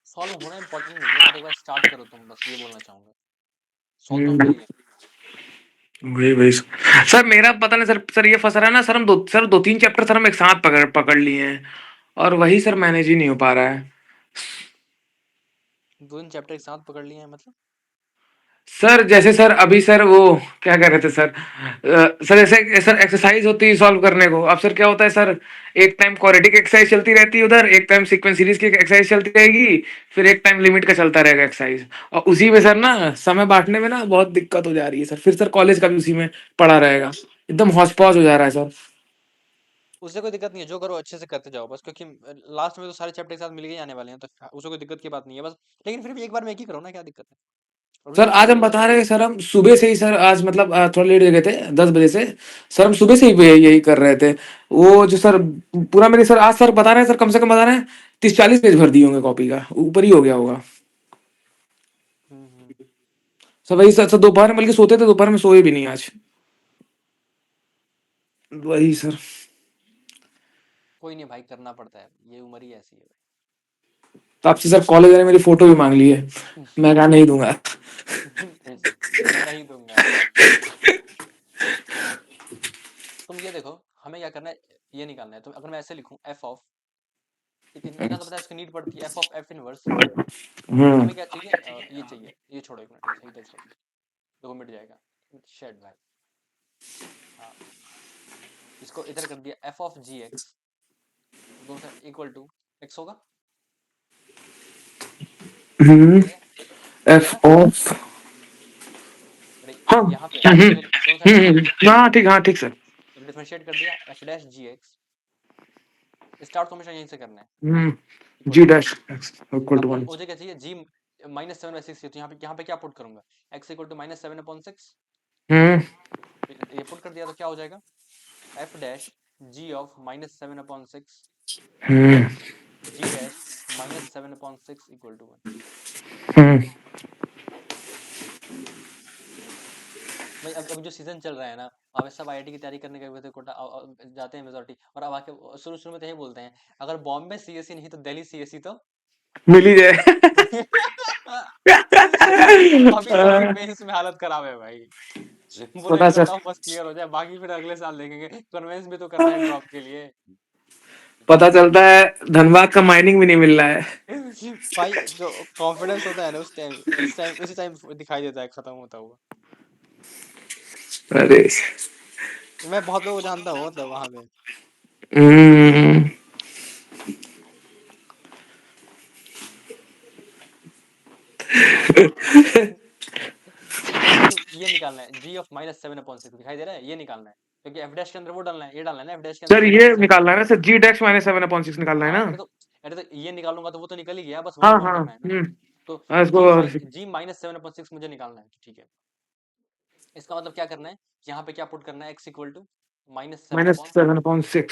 सॉल्व होना इंपॉर्टेंट नहीं है, पर एक बार स्टार्ट करो तुम, बस ये बोलना चाहूंगा। सॉल्व तो हम हम्म, करेंगे। वही वही सर, मेरा पता नहीं सर, सर ये फंस रहा है ना सर, हम दो तीन चैप्टर सर हम एक साथ पकड़ पकड़ लिए हैं, और वही सर मैनेज ही नहीं हो पा रहा है। दो दिन चैप्टर एक साथ पकड़ लिए हैं मतलब? सर जैसे सर अभी सर वो क्या कह रहे थे सर, सर जैसे सर एक्सरसाइज होती है सॉल्व करने को, अब सर क्या होता है सर, एक टाइम क्वाड्रेटिक एक्सरसाइज चलती रहती है उधर, एक टाइम सीक्वेंस सीरीज की एक्सरसाइज चलती रहेगी, फिर एक टाइम लिमिट का चलता रहेगा एक्सरसाइज, और उसी में सर ना समय बांटने में ना बहुत दिक्कत हो जा रही है सर, फिर सर कॉलेज का भी उसी में पड़ा रहेगा, एकदम हौच पौच हो जा रहा है सर। उससे कोई दिक्कत नहीं है, जो करो अच्छे से करते जाओ बस, क्योंकि लास्ट में तो सारे चैप्टर एक साथ मिल के ही आने वाले हैं, तो उससे कोई दिक्कत की बात नहीं है बस। लेकिन फिर भी एक बार में एक ही करो ना, क्या दिक्कत है, और सर रिवीजन आज हम करते जाओ। बता रहे हैं सर, हम सुबह से ही सर आज मतलब थोड़ा लेट गए थे 10 बजे से, सर हम सुबह से ही यही कर रहे थे, वो जो सर पूरा मेरे सर आज सर बता रहे हैं सर, कम से कम बता रहे हैं 30-40 पेज भर दिए होंगे कॉपी का, ऊपर ही हो गया होगा। हम्म। सर वही सर दोपहर में बल्कि सोते थे, दोपहर में सोए भी नहीं आज, वही सर। कोई नहीं भाई, करना पड़ता है, ये उम्र ही ऐसी है। तो आपसे सर कॉलेज वाले मेरी फोटो भी मांग ली है, मैं कहा नहीं दूंगा। नहीं दूंगा। तुम ये देखो, हमें क्या करना है, ये निकालना है। तो अगर मैं ऐसे लिखूं एफ ऑफ, इतना तो पता है इसकी नीड पड़ती है, एफ ऑफ एफ इनवर्स। तो हम्म हमें क्या चाहिए, ये चाहिए, ये छोड़ो एक मिनट, सही टेक्स्ट रख दो, देखो मिट जाएगा, शेड भाई। हाँ, इसको इधर कर दिया, एफ ऑफ जी एक्स, दोनों साइड इक्वल टू एक्स होगा, सही है, सही है ना। एफ ऑफ, अरे हाँ यहाँ पे दोनों साइड इक्वल है, हाँ ठीक, हाँ ठीक सर। तो डिफरेंशिएट कर दिया, f dash g x, start तो हमेशा यहीं से करना है, equal g to 1। Dash x equal to अब 1। मुझे क्या चाहिए, जी माइनस 7/6, तो यहाँ पे क्या पुट करूंगा, एक्स इक्वल टू -7/6, हम्म ये पुट कर दिया तो क्या हो जाएगा, f dash g of -7/6 hmm g dash -7/6 equal to 1। हम्म भाई अब जो सीजन चल रहा है ना, अब सब आईआईटी की तैयारी करने गए हुए थे कोटा, जाते हैं मेजोरिटी, और अब आके शुरू शुरू में तो यही बोलते हैं, अगर बॉम्बे सीएससी नहीं तो दिल्ली सीएससी तो मिल ही जाए। अभी अभी मेंस में हालत खराब है भाई, बोलो पता एक बार सर, टॉप बस क्लियर हो जाए, बाकी फिर अगले साल देखेंगे, कन्वेंस भी तो करना है ड्रॉप के लिए। पता चलता है धनबाद का माइनिंग भी नहीं मिल रहा है। भाई जो कॉन्फिडेंस होता है ना उस टाइम, उसी टाइम दिखाई देता है खत्म होता हुआ। अरे मैं बहुत लोगों को जानता हूँ मतलब वहां पे। हम्म तो हमें ये निकालना है, g ऑफ -7/6 दिखाई दे रहा है, ये निकालना है, क्योंकि f डैश के अंदर वो डालना है, ये डालना है ना f डैश के अंदर सर g ये निकालना है ना -7/6। सर, जी डैश -7/6 निकालना है हाँ, ना। अरे तो ये निकालूंगा तो वो तो निकल ही गया, बस वही हाँ पुट हाँ करना है ना। तो इसको g -7/6 मुझे निकालना है, ठीक है। इसका मतलब क्या करना है, यहाँ पे क्या पुट करना है, x equal to -7 upon -7/6।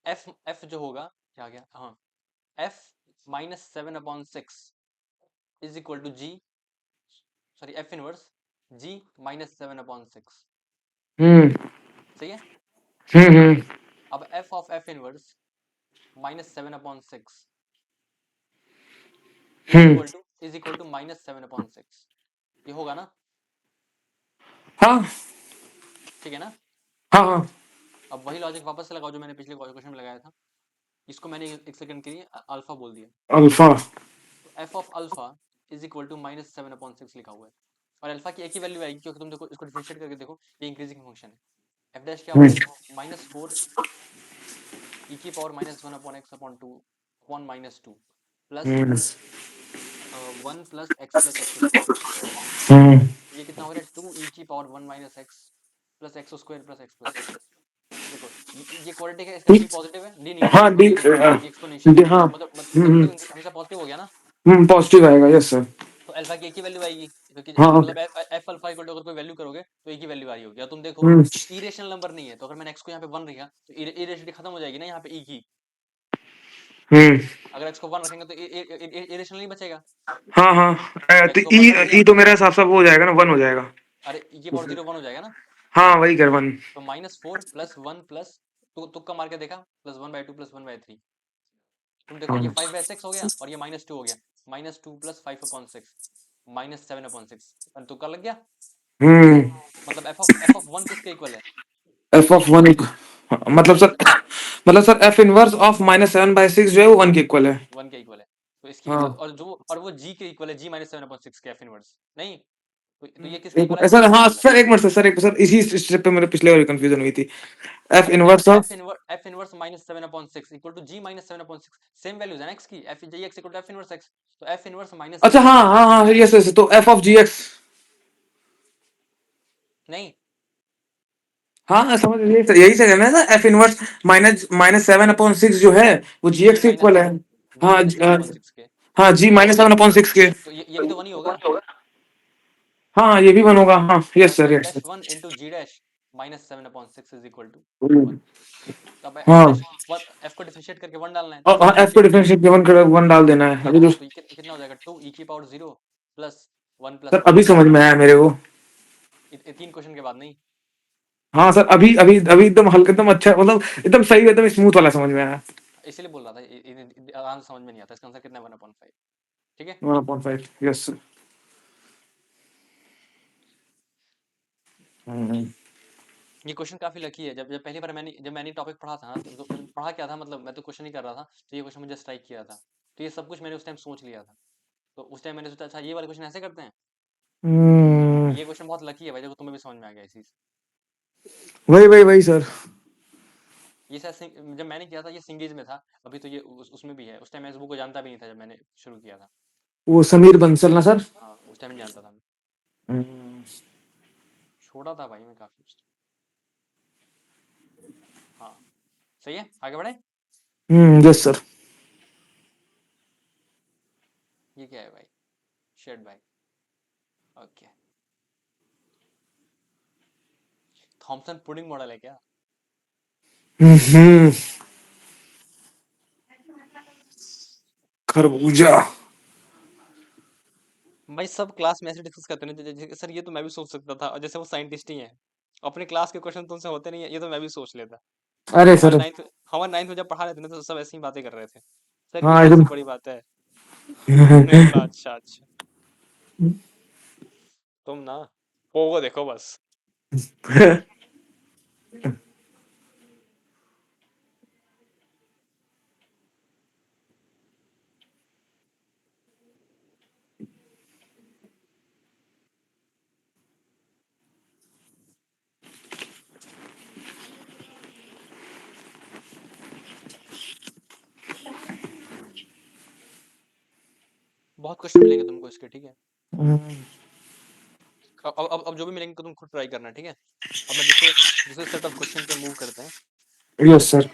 f, f जो होगा क्या गया, हाँ, f -7/6 is equal to g, sorry f inverse g -7/6, हम्म सही है। हम्म अब f of f inverse -7/6 hmm is equal to -7/6, ये होगा ना, हाँ ठीक है ना। हाँ हाँ अब वही लॉजिक वापस से लगाओ जो मैंने पिछले क्वेश्चन में लगाया था, इसको मैंने एक सेकंड के लिए अल्फा बोल दिया, अल्फा। तो f of alpha is equal to -7/6 लिखा हुआ है, और अल्फा की एक ही वैल्यू आएगी, क्योंकि तुम देखो इसको डिफरेंशिएट करके देखो, ये इंक्रीजिंग फंक्शन है, एफ डैश क्या हम्म होगा, -4 e की power -1/x/2 upon -2 plus hmm 1 plus x plus x square, हम्म ये कितना हो रहा है, 2 e की power 1 minus x plus x square plus x plus 2। देखो ये क्वाड्रेटिक है, इसका डी पॉजिटिव है, डी नेगेटिव है, हाँ तो डी, ये एक्सपोनेंशियल है, हाँ मतलब हमेशा पॉजिटिव हो गया ना। पॉजिटिव आएगा, यस सर। तो अल्फा की एक ही वैल्यू आएगी, क्योंकि हाँ मतलब एफ अल्फा इक्वल टू अगर कोई वैल्यू करोगे तो एक ही वैल्यू आ रही होगी, और तुम देखो हम्म इरेशनल नंबर नहीं है, तो अगर मैंने एक्स को यहाँ पे 1 रखा तो इरेशनलिटी खत्म हो जाएगी ना यहाँ पे ई की, हम्म अगर एक्स को 1 रखेंगे तो इरेशनल नहीं बचेगा, हाँ हाँ तो तो एक्स को ई, 1 रख दिया, ई तो मेरे हिसाब से वो हो जाएगा ना, 1 हो जाएगा। अरे ई की पावर 0 1 हो जाएगा ना, हाँ वही कर 1। तो -4 प्लस 1 प्लस, तुक्का मार के देखा, +1/2 प्लस 1/3, तुम देखो ये हाँ 5/6 हो गया और ये -2 हो गया, -2 प्लस 5/6 -7/6, तुक्का लग गया, हम्म मतलब एफ ऑफ 1 किसके इक्वल है, एफ ऑफ 1 मतलब सर, मतलब सर एफ इनवर्स ऑफ -7/6 जो है वो 1 के इक्वल है। 1 के इक्वल है, तो इसकी हाँ और वो जी के इक्वल है, जी -7/6 के एफ इनवर्स नहीं, तो ये किसके एक इक्वल है, सर, जी के हाँ इक्वल है। सर एक मिनट सर, एक सर इसी स्टेप पे मेरे पिछले वाली कंफ्यूजन हुई थी। एफ अरे inverse of, F inverse -7/6 equal to g -7/6, same values है ना एक्स की, f g x equal to f inverse x, तो एफ इनवर्स अच्छा हाँ हाँ हाँ यस यस, तो एफ ऑफ जी एक्स, नहीं, हाँ समझ यही यही से है ना, एफ इनवर्स -7/6 जो है वो जी जी एक्स इक्वल है। जी हाँ -7/6 के, हाँ जी -7/6 के। तो ये भी तो 1 ही होगा, हाँ ये भी बनोगा, हाँ तो yes sir f yes. Dash 1 into g dash -7/6 is equal to 1, तब एफ हाँ डैश एफ को डिफरेंशिएट करके 1 डालना है, तो और 2 ई एफ के, को डिफरेंशिएट गिवन कर 1 डाल देना है अभी तो। तो ये कितना हो जाएगा, 2 ई की पावर 0 प्लस 1 सर प्लस अभी एक्स, समझ में आया मेरे को। ये 3 क्वेश्चन के बाद नहीं, हाँ सर अभी अभी अभी एकदम हल्का, एकदम अच्छा, मतलब एकदम सही, एकदम स्मूथ वाला समझ में आया। इसीलिए बोल रहा था आराम से समझ में नहीं आता। इसका आंसर कितना है 1/5। ठीक है 1/5 यस सर। ये क्वेश्चन काफी लकी है। जब जब पहली बार मैंने टॉपिक पढ़ा था ना, तो पढ़ा क्या था, मतलब मैं तो क्वेश्चन नहीं कर रहा था, तो ये क्वेश्चन मुझे स्ट्राइक किया था। तो ये सब कुछ मैंने उस टाइम सोच लिया था। तो उस टाइम मैंने सोचा अच्छा ये वाले क्वेश्चन ऐसे करते हैं। ये क्वेश्चन बहुत लकी है भाई, देखो तुम्हें भी समझ में आ गया इस चीज। वही वही वही सर। ये शायद जब मैंने किया था ये सिंगेज में था। अभी तो ये उसमें भी है। उस टाइम मैं इस बुक को जानता भी नहीं था जब मैंने शुरू किया था। वो समीर बंसल ना सर। हाँ उस टाइम नहीं जानता था मैं। हम्म छोटा था भाई मैं काफी उस time। हाँ सही है, आगे बढ़े। Yes sir. ये क्या है भाई, शेड भाई। ओके, थॉमसन पुडिंग मॉडल है क्या। हम्म खरबूजा। भाई सब क्लास में ऐसे डिस्कस करते हैं जैसे सर ये तो मैं भी सोच सकता था, और जैसे वो साइंटिस्ट ही हैं। अपने क्लास के क्वेश्चन तुमसे होते नहीं है, ये तो मैं भी सोच लेता। अरे हमारे सर। नाइन्थ हमारे नाइन्थ में जब पढ़ा रहे थे ना, तो सब ऐसी ही बातें कर रहे थे। सर ये हाँ कौन सी एकदम। बड़ी बात है। मैंने बोला अच्छा अच्छा। तुम ना पोगो देखो बस। बहुत क्वेश्चन मिलेंगे तुमको इसके, ठीक है। अब जो भी मिलेंगे तुम खुद ट्राई करना, ठीक है। अब मैं दूसरे दूसरे सेट ऑफ क्वेश्चन पे मूव करते हैं। Yes sir.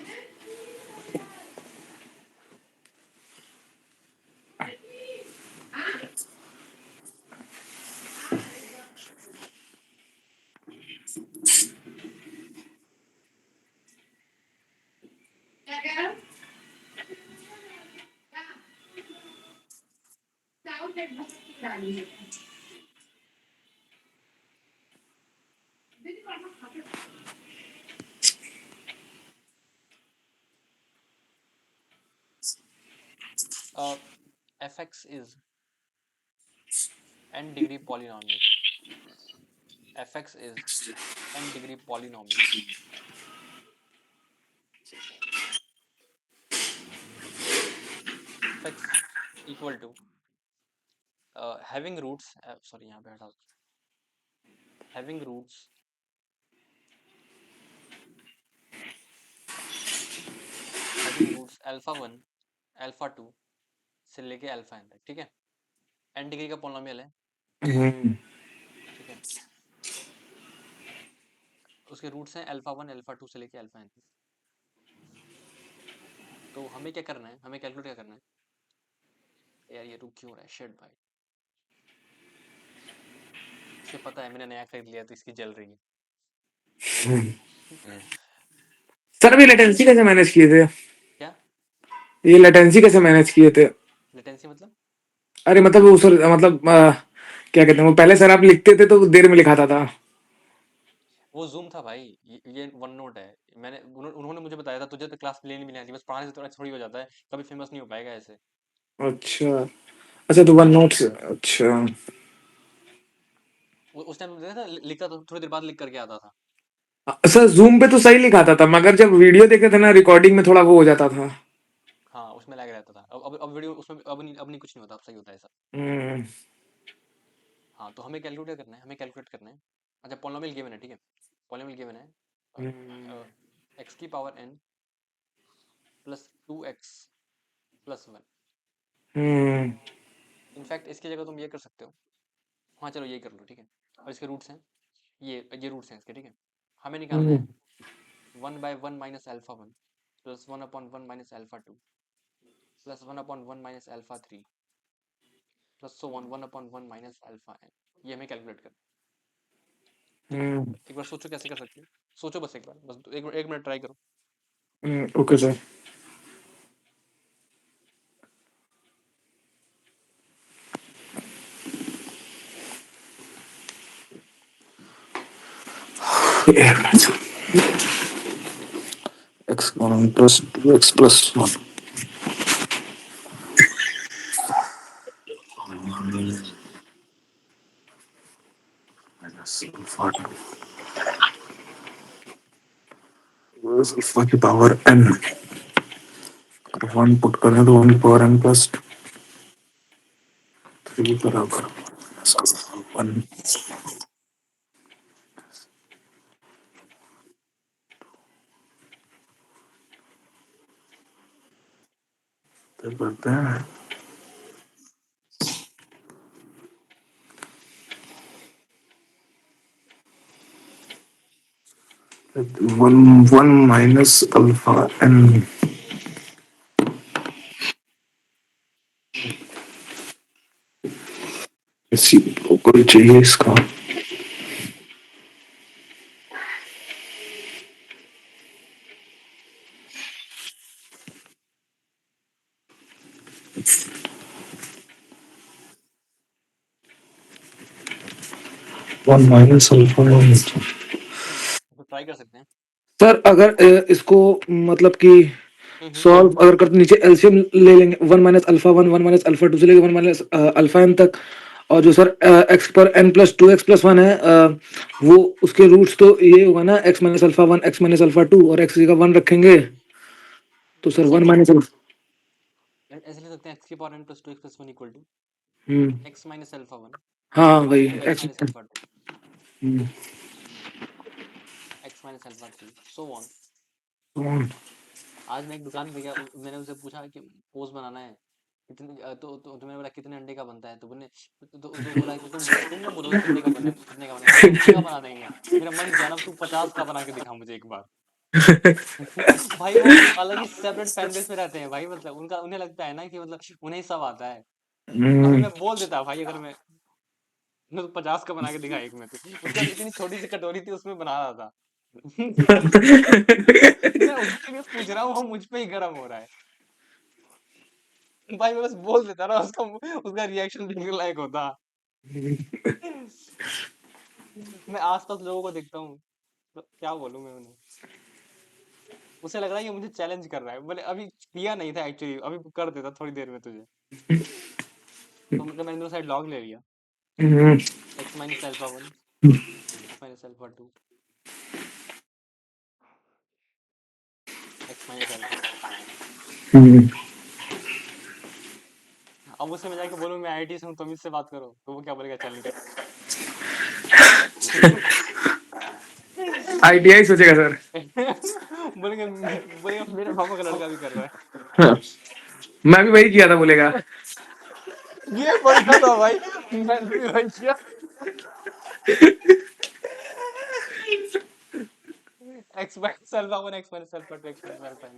F x is n degree polynomial. F x is n degree polynomial. F x equal to having roots, sorry यहाँ पे हटा, हैविंग रूट्स अल्फा 1 अल्फा 2 से लेके अल्फा n तक, ठीक है। n डिग्री का पॉलिनोमियल है, ठीक है। उसके रूट्स हैं अल्फा 1 अल्फा 2 से लेके अल्फा n तक। तो हमें क्या करना है, हमें कैलकुलेट क्या करना है। यार ये रुक क्यों रहा है, शेट भाई। इसे पता है मैंने नया खरीद लिया तो इसकी जल रही है। सर अभी लेटेंसी कैसे मैनेज किए थे? क्या ये लेटेंसी कैसे मैनेज किए थे? लेटेंसी मतलब। अरे मतलब वो सर मतलब क्या कहते हैं वो पहले सर आप लिखते थे तो देर में लिखाता था। वो जूम था भाई, ये वन नोट है। उन्होंने मुझे बताया था तुझे तो क्लास लेनी भी नहीं आती, बस पढ़ाने से थोड़ी हो जाता है, कभी फेमस नहीं हो पाएगा ऐसे। अच्छा। अच्छा तो वन नोट से अच्छा। उस टाइम देखा था, लिखता तो थोड़ी देर बाद लिख करके आता था। सर जूम पे तो सही लिखाता था मगर जब वीडियो देखे थे ना रिकॉर्डिंग में थोड़ा वो हो जाता था। हाँ उसमें लग रहता था। अब वीडियो उसमें अब नहीं कुछ नहीं होता, अब सही होता है सब। हम्म हाँ तो हमें कैलकुलेट करना है, हमें कैलकुलेट करना है। अच्छा पॉलिनोमियल गिवन है, ठीक है। पॉलिनोमियल गिवन है एक्स की power n plus 2x plus 1। हम्म इनफैक्ट इसकी जगह तुम ये कर सकते हो। हाँ चलो यही कर लो, ठीक है। और इसके रूट्स हैं, ये रूट्स हैं इसके, ठीक है। हमें निकालना हम्म है 1/1 minus alpha 1 plus 1/1 minus alpha 2 plus 1/1 minus alpha 3 plus so 1/1 minus alpha n। ये हमें कैलकुलेट करना है, ठीक है। हम्म एक बार सोचो कैसे कर सकते हो, सोचो बस एक बार, बस एक मिनट ट्राई करो। Okay sir. X 1 plus 2x plus 1 minus alpha 2 plus alpha की पावर n, 1 पुट करें तो 1 की पावर n प्लस 3 बराबर 1। तो करते हैं 1 minus alpha n, इसी लोकल चाहिए इसका। 1 minus alpha n। तो ट्राई कर सकते हैं। सर अगर इसको मतलब कि सॉल्व अगर करते नीचे एलसीएम ले लेंगे, 1 माइनस अल्फा 1 1 माइनस अल्फा 2 से लेके 1 माइनस अल्फा एन तक, और जो सर एक्स पर एन प्लस 2 एक्स प्लस 1 है, वो उसके रूट्स तो ये होगा ना, x minus alpha 1 x minus alpha 2, और एक्स का 1 रखेंगे तो सर ऐसे 1 लिख माइनस ऐसे लिख सकते हैं x की power n plus 2 x plus 1 equal to x minus alpha 1 हाँ वही x x. Minus alpha 2 x minus alpha 3 so on. आज मैं एक दुकान पे गया, मैंने उनसे पूछा कि पोस्ट बनाना है कितने, तो मैंने बोला कितने अंडे का बनता है, तो बोले तो बोला कि तुम ना बोलो कितने का बने कितने का बने, मैंने कहा 1 का बना देंगे। मेरा मन किया ना, तू 50 का बना के दिखा मुझे एक बार। भाई वो अलग ही सेपरेट फैन बेस में रहते हैं भाई, मतलब उनका उन्हें लगता है ना कि मतलब उन्हें ही सब आता है। अभी मैं बोल देता भाई, अगर मैं तो 50 का बना के दिखा एक में, तो उसके बाद इतनी छोटी सी कटोरी थी उसमें बना रहा था। मैं उसके लिए पूछ रहा हूँ, वो मुझ पे ही गर्म हो रहा है। भाई मैं बस बोल देता ना, उसका उसका रिएक्शन देखने लायक होता। मैं आसपास लोगों को देखता हूँ तो क्या बोलूं मैं उन्हें। उसे लग रहा है ये मुझे चैलेंज कर रहा है, बोले अभी किया नहीं था एक्चुअली, अभी कर देता थोड़ी देर में तुझे। तो मतलब मैंने दो साइड लॉग ले लिया, x minus alpha 1 x minus alpha 2 x minus alpha n। अब उससे मैं जाके बोलूँ मैं आईआईटी से हूँ, तुम इससे बात करो, तो वो क्या बोलेगा, चल निकल। आईटीआई सोचेगा सर। बोलेंगे बोलेगा मेरे मामा का लड़का भी कर रहा हाँ, मैं भी वही किया था बोलेगा। है। ये बढ़िया था भाई, मैंने भी वही किया। X minus alpha 1 x minus alpha 2 x minus alpha n।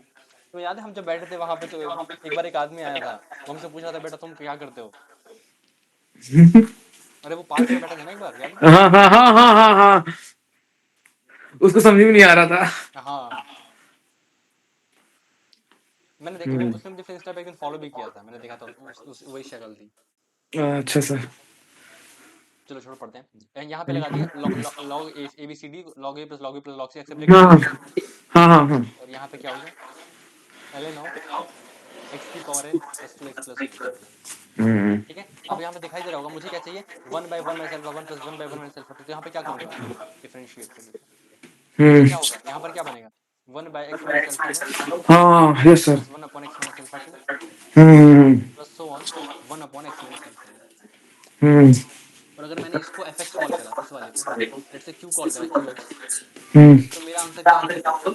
तो याद है हम जब बैठे थे वहां पे, तो एक बार एक आदमी आया था, वो हमसे पूछ रहा था बेटा तुम क्या करते हो। अरे वो पार्क में बैठा था ना एक बार, याद है तुमको। हाँ हाँ हाँ हाँ हाँ हाँ, उसको समझ में नहीं आ रहा था। हाँ मैंने देखा, वो उसने मुझे फिर इंस्टा पे एक दिन फॉलो भी किया था, मैंने देखा था वही शक्ल थी। अच्छा सर। चलो छोड़, पढ़ते हैं। यहाँ पे लगा दिया log a b c d, log a plus log b plus log c except हाँ लिखा दिया। हाँ हाँ हाँ। और यहाँ पे क्या हो गया, ln ऑफ एक्स की power n plus 2 x plus 1। ठीक है, अब यहाँ पे दिखाई दे रहा होगा, मुझे क्या चाहिए, 1/1 minus alpha 1 plus 1/1 minus alpha 2। तो यहाँ पे क्या करूंगा, डिफरेंशिएट करूंगा, तो क्या होगा, यहाँ पर क्या बनेगा, 1/x माइनस अल्फा 1 हाँ yes sir. Plus 1 upon x minus alpha 2 hmm plus so on 1 upon x minus alpha 1। हम्म और अगर मैंने इसको एफ एक्स कॉल करा, इस वाले को लेट्स से क्यू कॉल करा, क्यू एक्स, हम्म। तो मेरा आंसर क्या होगा।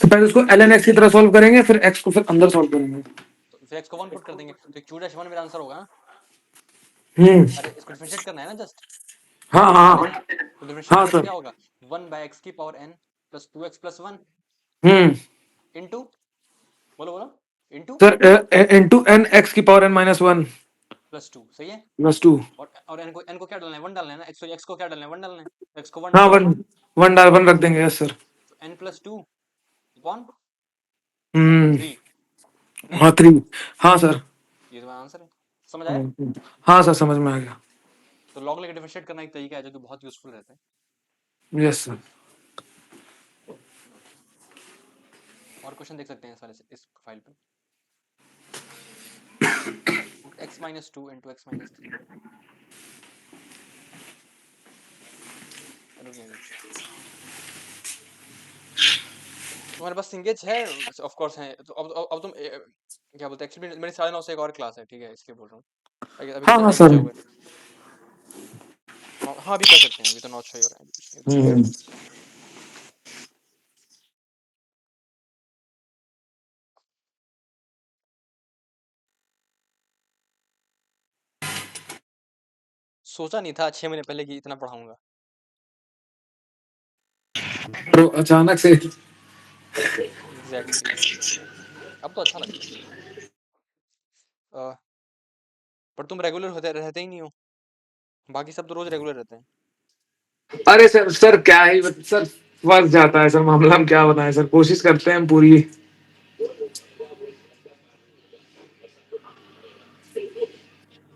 तो पहले उसको ln x की तरह सॉल्व करेंगे, फिर x को फिर अंदर सॉल्व करेंगे। तो फिर एक्स को 1 पुट कर देंगे, तो क्यू डैश 1 मेरा आंसर होगा ना। हम्म। अरे इसको डिफरेंशिएट करना है ना जस्ट, हाँ वन बाय हाँ एन, तो डिफरेंशिएट हाँ करें तो सर। क्या होगा, 1/x की power n plus 2x plus 1 हम्म। इंटू, बोलो बोलो, into sir into n x की पावर n माइनस 1 प्लस 2, सही है। प्लस 2। और n को क्या डालना है, 1 डालना है ना, x को क्या डालना है, 1 डालना है, x को 1 हाँ डालो, 1 1 डाल 1 रख देंगे, यस सर। तो n प्लस 2 अपॉन हम्म। 3, नहीं हाँ 3। हाँ सर। ये तुम्हारा आंसर है, समझ आया। हाँ सर समझ में आ गया। तो लॉग लेके डिफरेंशिएट करना एक तरीका है जो कि बहुत यूजफुल रहता है। Yes sir. और क्वेश्चन देख सकते हैं इस वाले से, इस फाइल पे। x minus two into x minus three. रुक जाइए, तुम्हारे पास सिंगेज है? ऑफ कोर्स है। तो अब तुम क्या बोलते हैं, एक्चुअली मेरी 9:30 से एक और क्लास है, ठीक है, इसलिए बोल रहा हूँ। अभी हाँ कितना हाँ टाइम सर। बचा हुआ है? हाँ अभी कर सकते हैं, अभी तो 9:06 ही हो रहा है, अभी कुछ नहीं, रुक जाओ। हम्म। सोचा नहीं था 6 महीने पहले कि इतना पढ़ाऊंगा। तो अचानक से। एग्जैक्टली अब तो अच्छा लगता है। पर तुम रेगुलर होते रहते ही नहीं हो, बाकी सब तो रोज रेगुलर रहते हैं। अरे सर सर क्या ही सर, फंस जाता है सर मामला, हम क्या बताएं सर, कोशिश करते हैं हम पूरी।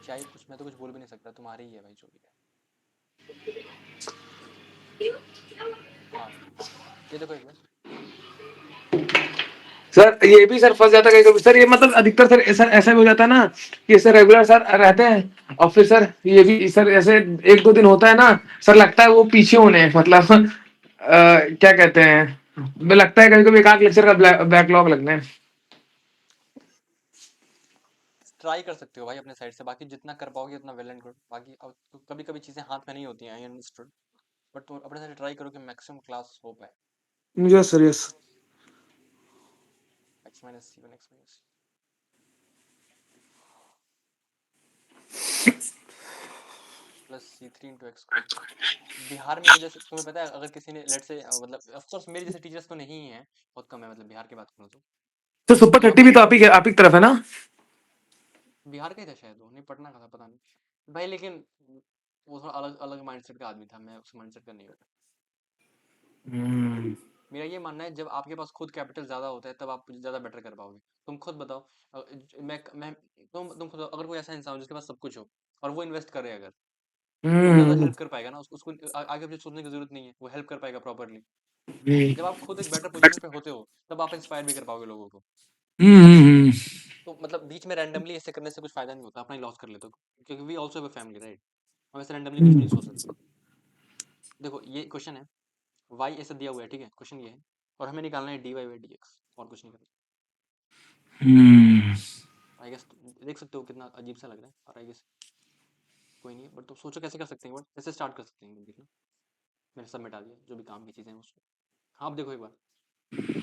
क्या ही कुछ, मैं तो कुछ बोल भी नहीं सकता, तुम्हारी ही है भाई जो भी है। हाँ ये देखो एक बार। सर ये भी सर फंस जाता है कभी कभी सर, ये मतलब अधिकतर सर सर ऐसा भी हो जाता है ना कि सर रेगुलर सर रहते हैं और फिर सर ये भी सर ऐसे एक दो दिन होता है ना सर, लगता है वो पीछे होने हैं, मतलब क्या कहते हैं, मुझे लगता है कभी कभी एक आध लेक्चर का बैकलॉग लगना है। ट्राई कर सकते हो भाई अपने साइड से, बाकी जितना कर पाओगे उतना वेल एंड गुड। बाकी अब तो कभी कभी चीज़ें हाथ में नहीं होती हैं, आई अंडरस्टूड, बट तुम अपने साइड से ट्राई करो कि मैक्सिमम क्लास हो पाए। Yes sir yes. X minus c one x minus, plus c three into x square. Bihar में तो जैसे तुम्हें पता है, अगर किसी ने लेट से मतलब ऑफ कोर्स मेरे जैसे टीचर्स तो नहीं है, बहुत कम है, मतलब बिहार की बात करूँ तो। तो सुपर जब 30 आपको भी तो आप ही की तरफ है ना? बिहार का ही था शायद, वो नहीं पटना का था, पता नहीं भाई, लेकिन वो थोड़ा अलग अलग माइंडसेट का आदमी था, मैं उस माइंडसेट का नहीं हूँ। हम्म। मेरा ये मानना है, जब आपके पास खुद कैपिटल ज्यादा होता है तब आप ज्यादा बेटर कर पाओगे। तुम खुद बताओ, मैं तुम खुद, अगर कोई ऐसा इंसान हो जिसके पास सब कुछ हो और वो इन्वेस्ट करे अगर, तो वो ज्यादा हम्म। हेल्प कर पाएगा ना, उसको आगे पीछे सोचने की जरूरत नहीं है, वो हेल्प कर पाएगा प्रॉपरली। हम्म। जब आप खुद एक बेटर पोजीशन पे होते हो तब आप इंस्पायर भी कर पाओगे लोगों को। हम्म। तो मतलब बीच में रैंडमली ऐसे करने से कुछ फायदा नहीं होता, अपना ही लॉस कर लेते हो, क्योंकि we also have a family right. हम ऐसे रैंडमली कुछ भी नहीं सोच सकते। देखो ये क्वेश्चन है, वाई ऐसा दिया हुआ है, ठीक है, क्वेश्चन ये है, और हमें निकालना है d y by D x, और कुछ नहीं करना। हम्म। आई गेस देख सकते हो कितना अजीब सा लग रहा है, और आई गेस कोई नहीं है, बट तुम सोचो कैसे कर सकते हैं, बट कैसे स्टार्ट कर सकते हैं देखना। मैंने सब मिटा दिया जो भी काम की चीज़ें हैं उसको। हाँ अब देखो एक बार,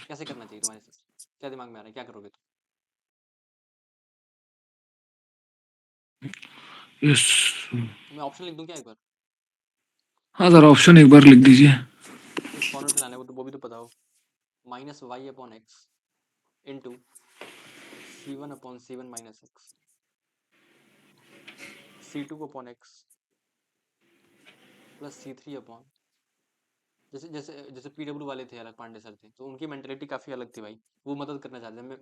कैसे करना चाहिए तुम्हारे हिसाब से, क्या दिमाग में आ रहा है, क्या करोगे तुम? यस। मैं ऑप्शन लिख दूं क्या एक बार? हाँ सर, ऑप्शन एक बार लिख दीजिए। इस फॉर्मेट में लाना है वो तो, वो भी तो पता हो। Minus y upon x into c one upon c one minus x, c two upon x plus c three upon, जैसे जैसे जैसे पीडब्ल्यू वाले थे, अलग पांडे सर थे, तो उनकी मेंटेलिटी काफ़ी अलग थी भाई। वो मदद करना चाहते थे, मैं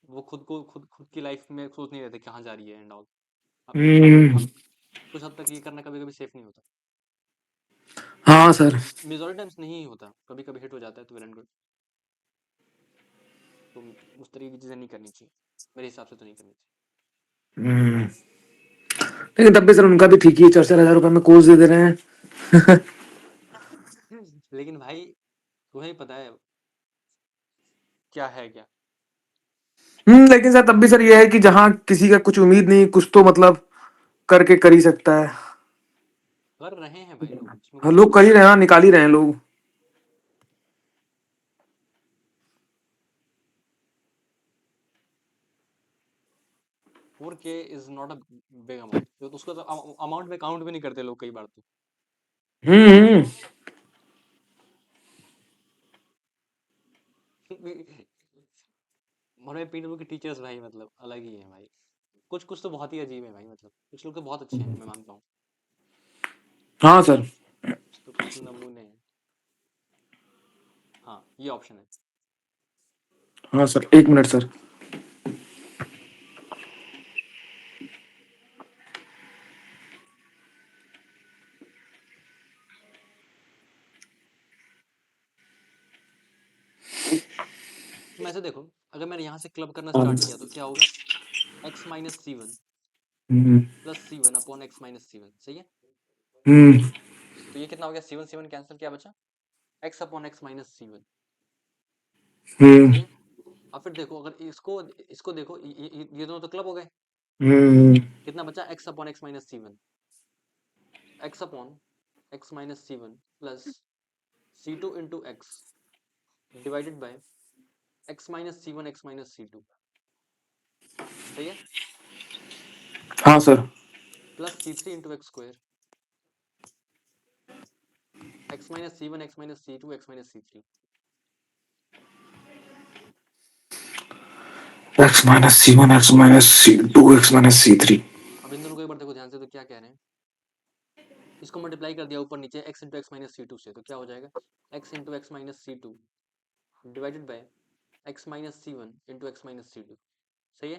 वो खुद को खुद की लाइफ में सोच नहीं रहे थे कहाँ जा रही है एंड ऑल। हम्म। अब कुछ हद तक ये करना कभी कभी सेफ नहीं होता, हाँ सर। मेजोरिटी टाइम्स नहीं होता, कभी कभी हिट हो जाता है तो वेल एंड गुड। तो उस तरीके की चीज़ें नहीं करनी चाहिए, मेरे हिसाब से तो नहीं करनी हम्म। लेकिन तब भी सर उनका भी ठीक ही है, 4,000 रुपए में कोर्स दे दे रहे हैं। चाहिए। लेकिन भाई तुम्हें ही पता है क्या है क्या। लेकिन सर तब भी सर ये है कि जहाँ किसी का कुछ उम्मीद नहीं, कुछ तो मतलब करके कर ही सकता है। कर रहे हैं भाई लोग, इसमें हाँ कुछ लोग कर ही रहे हैं ना, निकाल ही रहे हैं लोग। 4K is not a big amount, तो उसको तो अमाउंट में काउंट भी नहीं करते लोग कई बार तो। हम्म। हमारे पीडब्ल्यू के टीचर्स भाई मतलब अलग ही है भाई, कुछ कुछ तो बहुत ही अजीब है भाई, मतलब कुछ लोग तो बहुत अच्छे हैं मैं मानता हूँ, हाँ सर। तो कुछ नमूने हैं। हाँ ये ऑप्शन है। हाँ सर, 1 मिनट सर। ऐसे देखो, अगर मैंने यहाँ से क्लब करना स्टार्ट किया तो क्या होगा, x minus c one plus सी one upon x minus c one, सही है। तो ये कितना हो गया, सी वन कैंसिल, क्या बचा, x upon x minus c one, सही है। अब फिर देखो, अगर इसको इसको देखो, ये दोनों तो क्लब हो गए, कितना बचा, x upon x minus c one, x upon x minus c one plus c two into x divided by x minus c one x minus c two, सही है, हाँ sir. Plus c three into x square, x minus c one x minus c two x minus c three. x minus c one x minus c two x minus c three. अब इन दोनों को एक बार देखो ध्यान से, तो क्या कह रहे हैं, इसको मल्टीप्लाई कर दिया ऊपर नीचे x into x minus c two से, तो क्या हो जाएगा, x into x minus c two divided by x minus c one into x minus c two, सही है,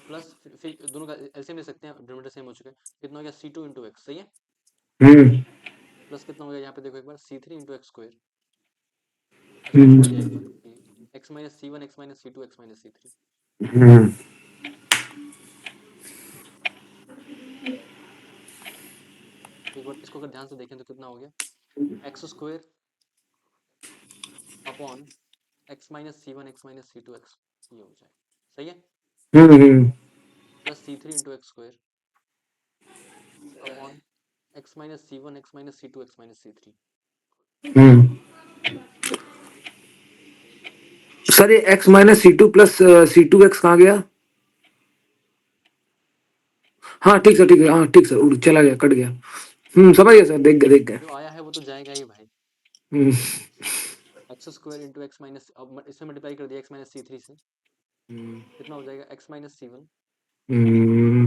प्लस फिर दोनों का एलसीएम ले सकते हैं, डिनोमिनेटर सेम हो चुका है, कितना हो गया, सी टू इंटू एक्स, सही है, प्लस कितना हो गया यहाँ पे देखो एक बार, c three into x square, इसको छोड़ दिया एक बार, x minus c one x minus c two x minus c three. एक बार इसको अगर ध्यान से देखें तो कितना हो गया, x square upon x minus c one x minus c two x, ये हो जाए, सही है, plus c three into x square upon x minus c one x minus c two x minus c three. Sir ये x minus c two plus c two x कहाँ गया? हाँ ठीक सर, ठीक है, हाँ ठीक सर, उड़ चला गया, कट गया। समझ गया सर, देख गए देख गए। जो आया है वो तो जाएगा ही भाई, x square into x minus, अब इसमें मल्टीप्लाई कर दिया एक्स माइनस सी थ्री से, कितना हो जाएगा, x minus c one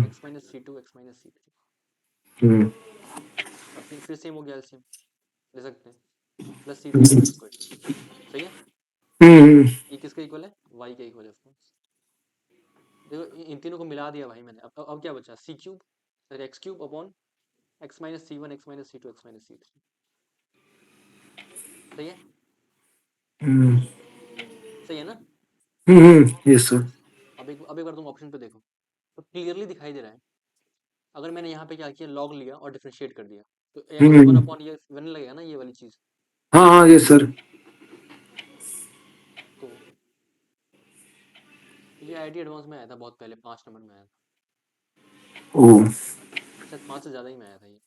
x minus c two x minus c three, और फिर सेम हो गया, एलसीएम ले सकते हैं, plus c three into x square, सही है, ये किसका इक्वल है, वाई का इक्वल है, ऑफकोर्स। देखो इन तीनों को मिला दिया भाई मैंने, अब क्या बचा, c cube sorry x cube upon x minus c one x minus c two x minus c three, सही है, सही है ना। Yes sir. अब एक बार तुम ऑप्शन पे देखो, तो क्लियरली दिखाई दे रहा है, अगर मैंने यहाँ पे क्या किया, लॉग लिया और डिफरेंशिएट कर दिया, तो यहाँ पे वन अपॉन ये वन लगेगा ना, ये वाली चीज, हाँ हाँ यस सर। तो ये आईडी एडवांस में आया था बहुत पहले, 5 नंबर में आया था, ओ शायद 5 से ज़्यादा ही में आया था ये।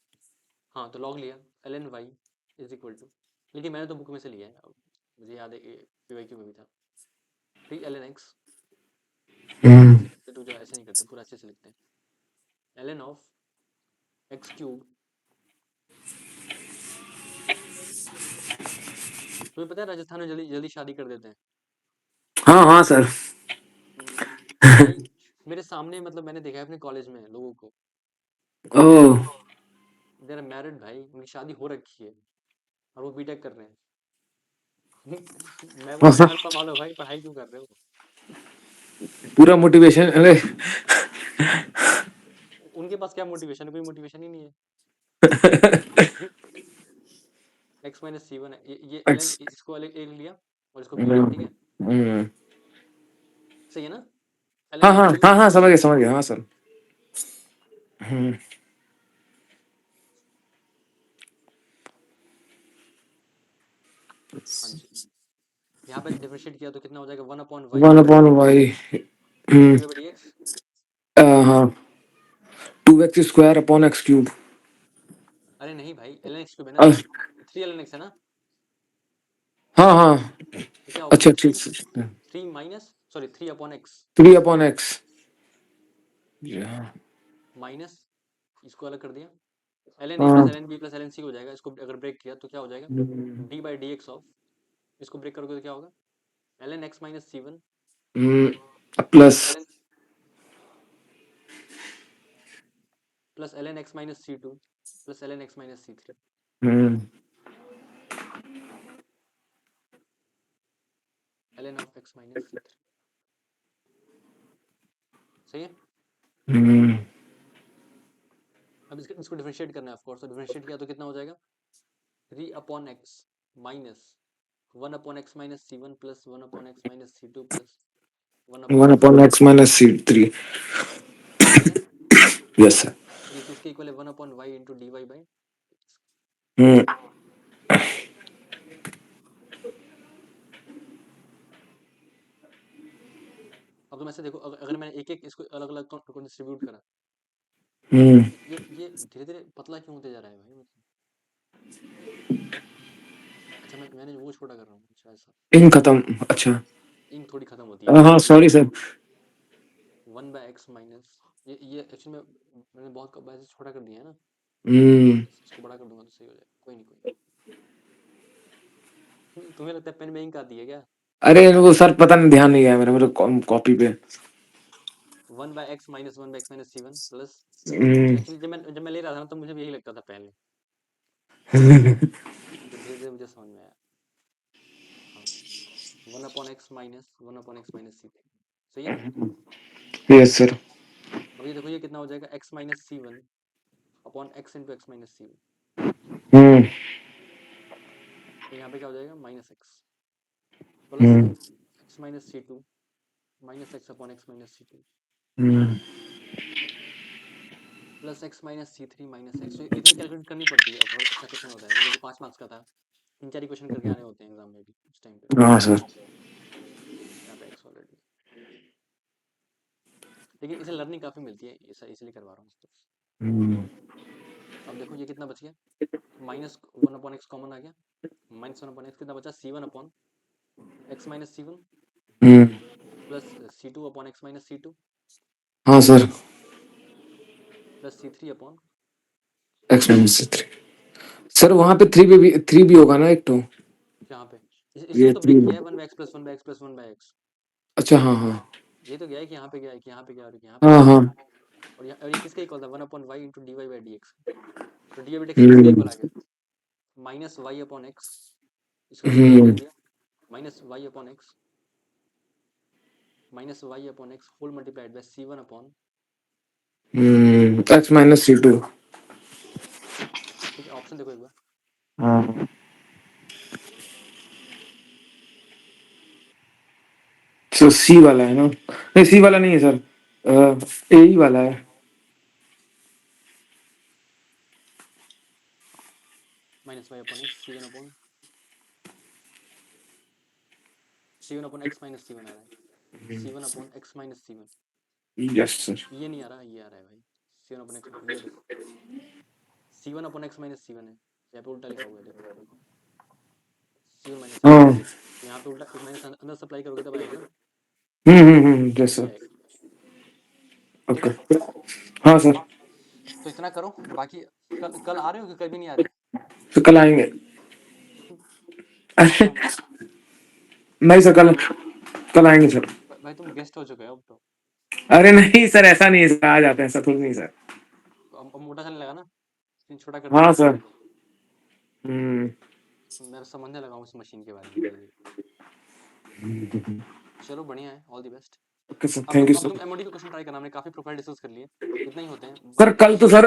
हाँ, तो लॉग लिया l n y is equal to, लेकिन मैंने तो बुक में से लिया है, अब मुझे याद है पी वाई क्यू में भी था, 3 ln x, जो ऐसे नहीं करते, पूरा अच्छे से लिखते हैं, ln ऑफ एक्स क्यूब, तुम्हें पता है राजस्थान में जल्दी जल्दी शादी कर देते हैं। हाँ हाँ सर। भाई मेरे सामने, मतलब मैंने देखा है अपने कॉलेज में लोगों को, ओ दे आर मैरिड भाई, उनकी शादी हो रखी है और वो बीटेक कर रहे हैं। मैं बोला हाँ, कल संभालो भाई, पढ़ाई क्यों कर रहे हो, पूरा मोटिवेशन, अरे उनके पास क्या मोटिवेशन है, कोई मोटिवेशन ही नहीं है। एक्स माइनस सी वन, ये एल एन, इसको अलग एक लिया और इसको बी लिया, ठीक है, सही है ना, एल हाँ एन हाँ ऑफ बी, हाँ हाँ समझ गया हाँ सर। हाँ जी, यहाँ पे डिफरेंशिएट किया तो कितना हो जाएगा, 1/y 1/y डी एक्स, हाँ 2x square upon x cube. अरे नहीं भाई, एल एन एक्स क्यूब है ना, 3 ln x है ना, हाँ हाँ तो क्या होगा, अच्छा थ्री ठीक। Three minus sorry 3/x 3/x। Minus, इसको अलग कर दिया, एल एन ए हाँ plus l n b plus l n c हो जाएगा, इसको अगर ब्रेक किया तो क्या हो जाएगा, d by D x of, इसको ब्रेक करोगे तो क्या होगा, l n x minus c one plus plus l n x minus c two plus l n x minus c three, l n of x minus c three, सही है। अब इसको डिफरेंशिएट करना है ऑफकोर्स, तो डिफरेंशिएट किया तो कितना हो जाएगा, 3/x minus 1 upon x minus c1 plus 1 upon x minus c2 plus 1 1 upon upon x minus c3. सही है। Yes sir. ये किसके इक्वल है 1 upon y into dy by हम्म अब तुम ऐसे देखो अगर मैंने एक एक इसको अलग अलग को डिस्ट्रीब्यूट करा हम्म ये धीरे धीरे पतला क्यों होते जा रहा है भाई मतलब अच्छा मैंने वो छोटा कर रहा हूँ अच्छा ऐसा इन खत्म अच्छा इंक थोड़ी खत्म होती है हाँ sorry sir 1 by x minus ये एक्चुअली मैंने बहुत ऐसे छोटा कर दिया है ना हम्म इसको बड़ा कर दूंगा तो सही हो जाएगा कोई नहीं तुम्हें लगता है पेन में इंक आती है क्या अरे वो सर पता नहीं ध्यान नहीं गया मेरे कॉपी पे 1 by x minus 1 by x minus c1 plus hmm actually जब मैं ले रहा था ना तो मुझे भी यही लगता था पहले तो धीरे धीरे मुझे समझ में आया हाँ 1 upon x minus 1 upon x minus c3 सही है। यस सर अब ये देखो ये कितना हो जाएगा x minus c1 upon x into x minus c1 हम्म तो यहाँ पे क्या हो जाएगा minus x plus x minus c2 minus x upon x minus c2 hmm plus x minus c3 minus x इतनी कैलकुलेट करनी पड़ती है अगर अच्छा क्वेश्चन होता है तो जब 5 मार्क्स का था 3-4 क्वेश्चन करके आने होते हैं एग्जाम में भी उस टाइम पे हाँ सर यहाँ पे x ऑलरेडी लेकिन इसे लर्निंग काफ़ी मिलती है इसलिए करवा रहा हूँ। अब देखो ये कितना बच गया माइनस 1 अपॉन एक्स कॉमन आ गया माइनस 1 अपॉन एक्स कितना बचा c1 upon x minus c1 plus c2 upon x minus c2 हाँ sir plus c3 upon x minus three sir वहां पे थ्री भी होगा ना एक तो यहाँ पे ये इसको तो थ्री ब्रेक किया है 1 by x plus 1 by x plus 1 by x अच्छा हाँ हाँ ये तो गया है कि यहाँ पे गया है कि यहाँ पे गया और यहाँ पे हाँ गया हाँ और ये किसका इक्वल था 1 upon y into d y by D x तो डी बाई डी एक्स किसका इक्वल आ गया माइनस वाई अपॉन एक्स इसको इसको ब्रेक कर हम्म दिया minus y upon x whole multiplied by c1 upon x minus c2 ठीक है ऑप्शन देखो एक बार हाँ तो सी वाला है ना नहीं सी वाला नहीं है सर ए ही वाला है minus y upon x c1 upon x minus c1 आ रहा है c1 upon x minus c1 yes sir ये नहीं आ रहा ये आ रहा है भाई c1 अपॉन एक्स ये देखो c1 upon x minus c1 है यहाँ पे उल्टा लिखा हुआ है देखो c1 माइनस c2 हाँ तो यहाँ पे उल्टा एक माइनस अंदर सप्लाई करोगे तब आएगा ना यस ये सर आएगा ठीक ओके है हाँ सर तो इतना करो बाकी कल आ रहे हो कि कल भी नहीं आ रहे तो कल आएंगे अरे हाँ नहीं सर कल आएंगे सर भाई तुम गेस्ट हो चुके हो अब तो अरे नहीं सर ऐसा नहीं है सर आ जाते हैं ऐसा थोड़ी नहीं सर अब मोटा चलने लगा ना छोटा कर दिया हाँ ना सर मैं समझने लगा हूँ उस मशीन के बारे में धीरे धीरे चलो बढ़िया है all the best okay sir अब थैंक तुम यू अब सर तुम एमओडी के क्वेश्चन ट्राई करना हमने काफी प्रोफाइल डिस्कस कर लिए इतना ही होते हैं सर कल तो सर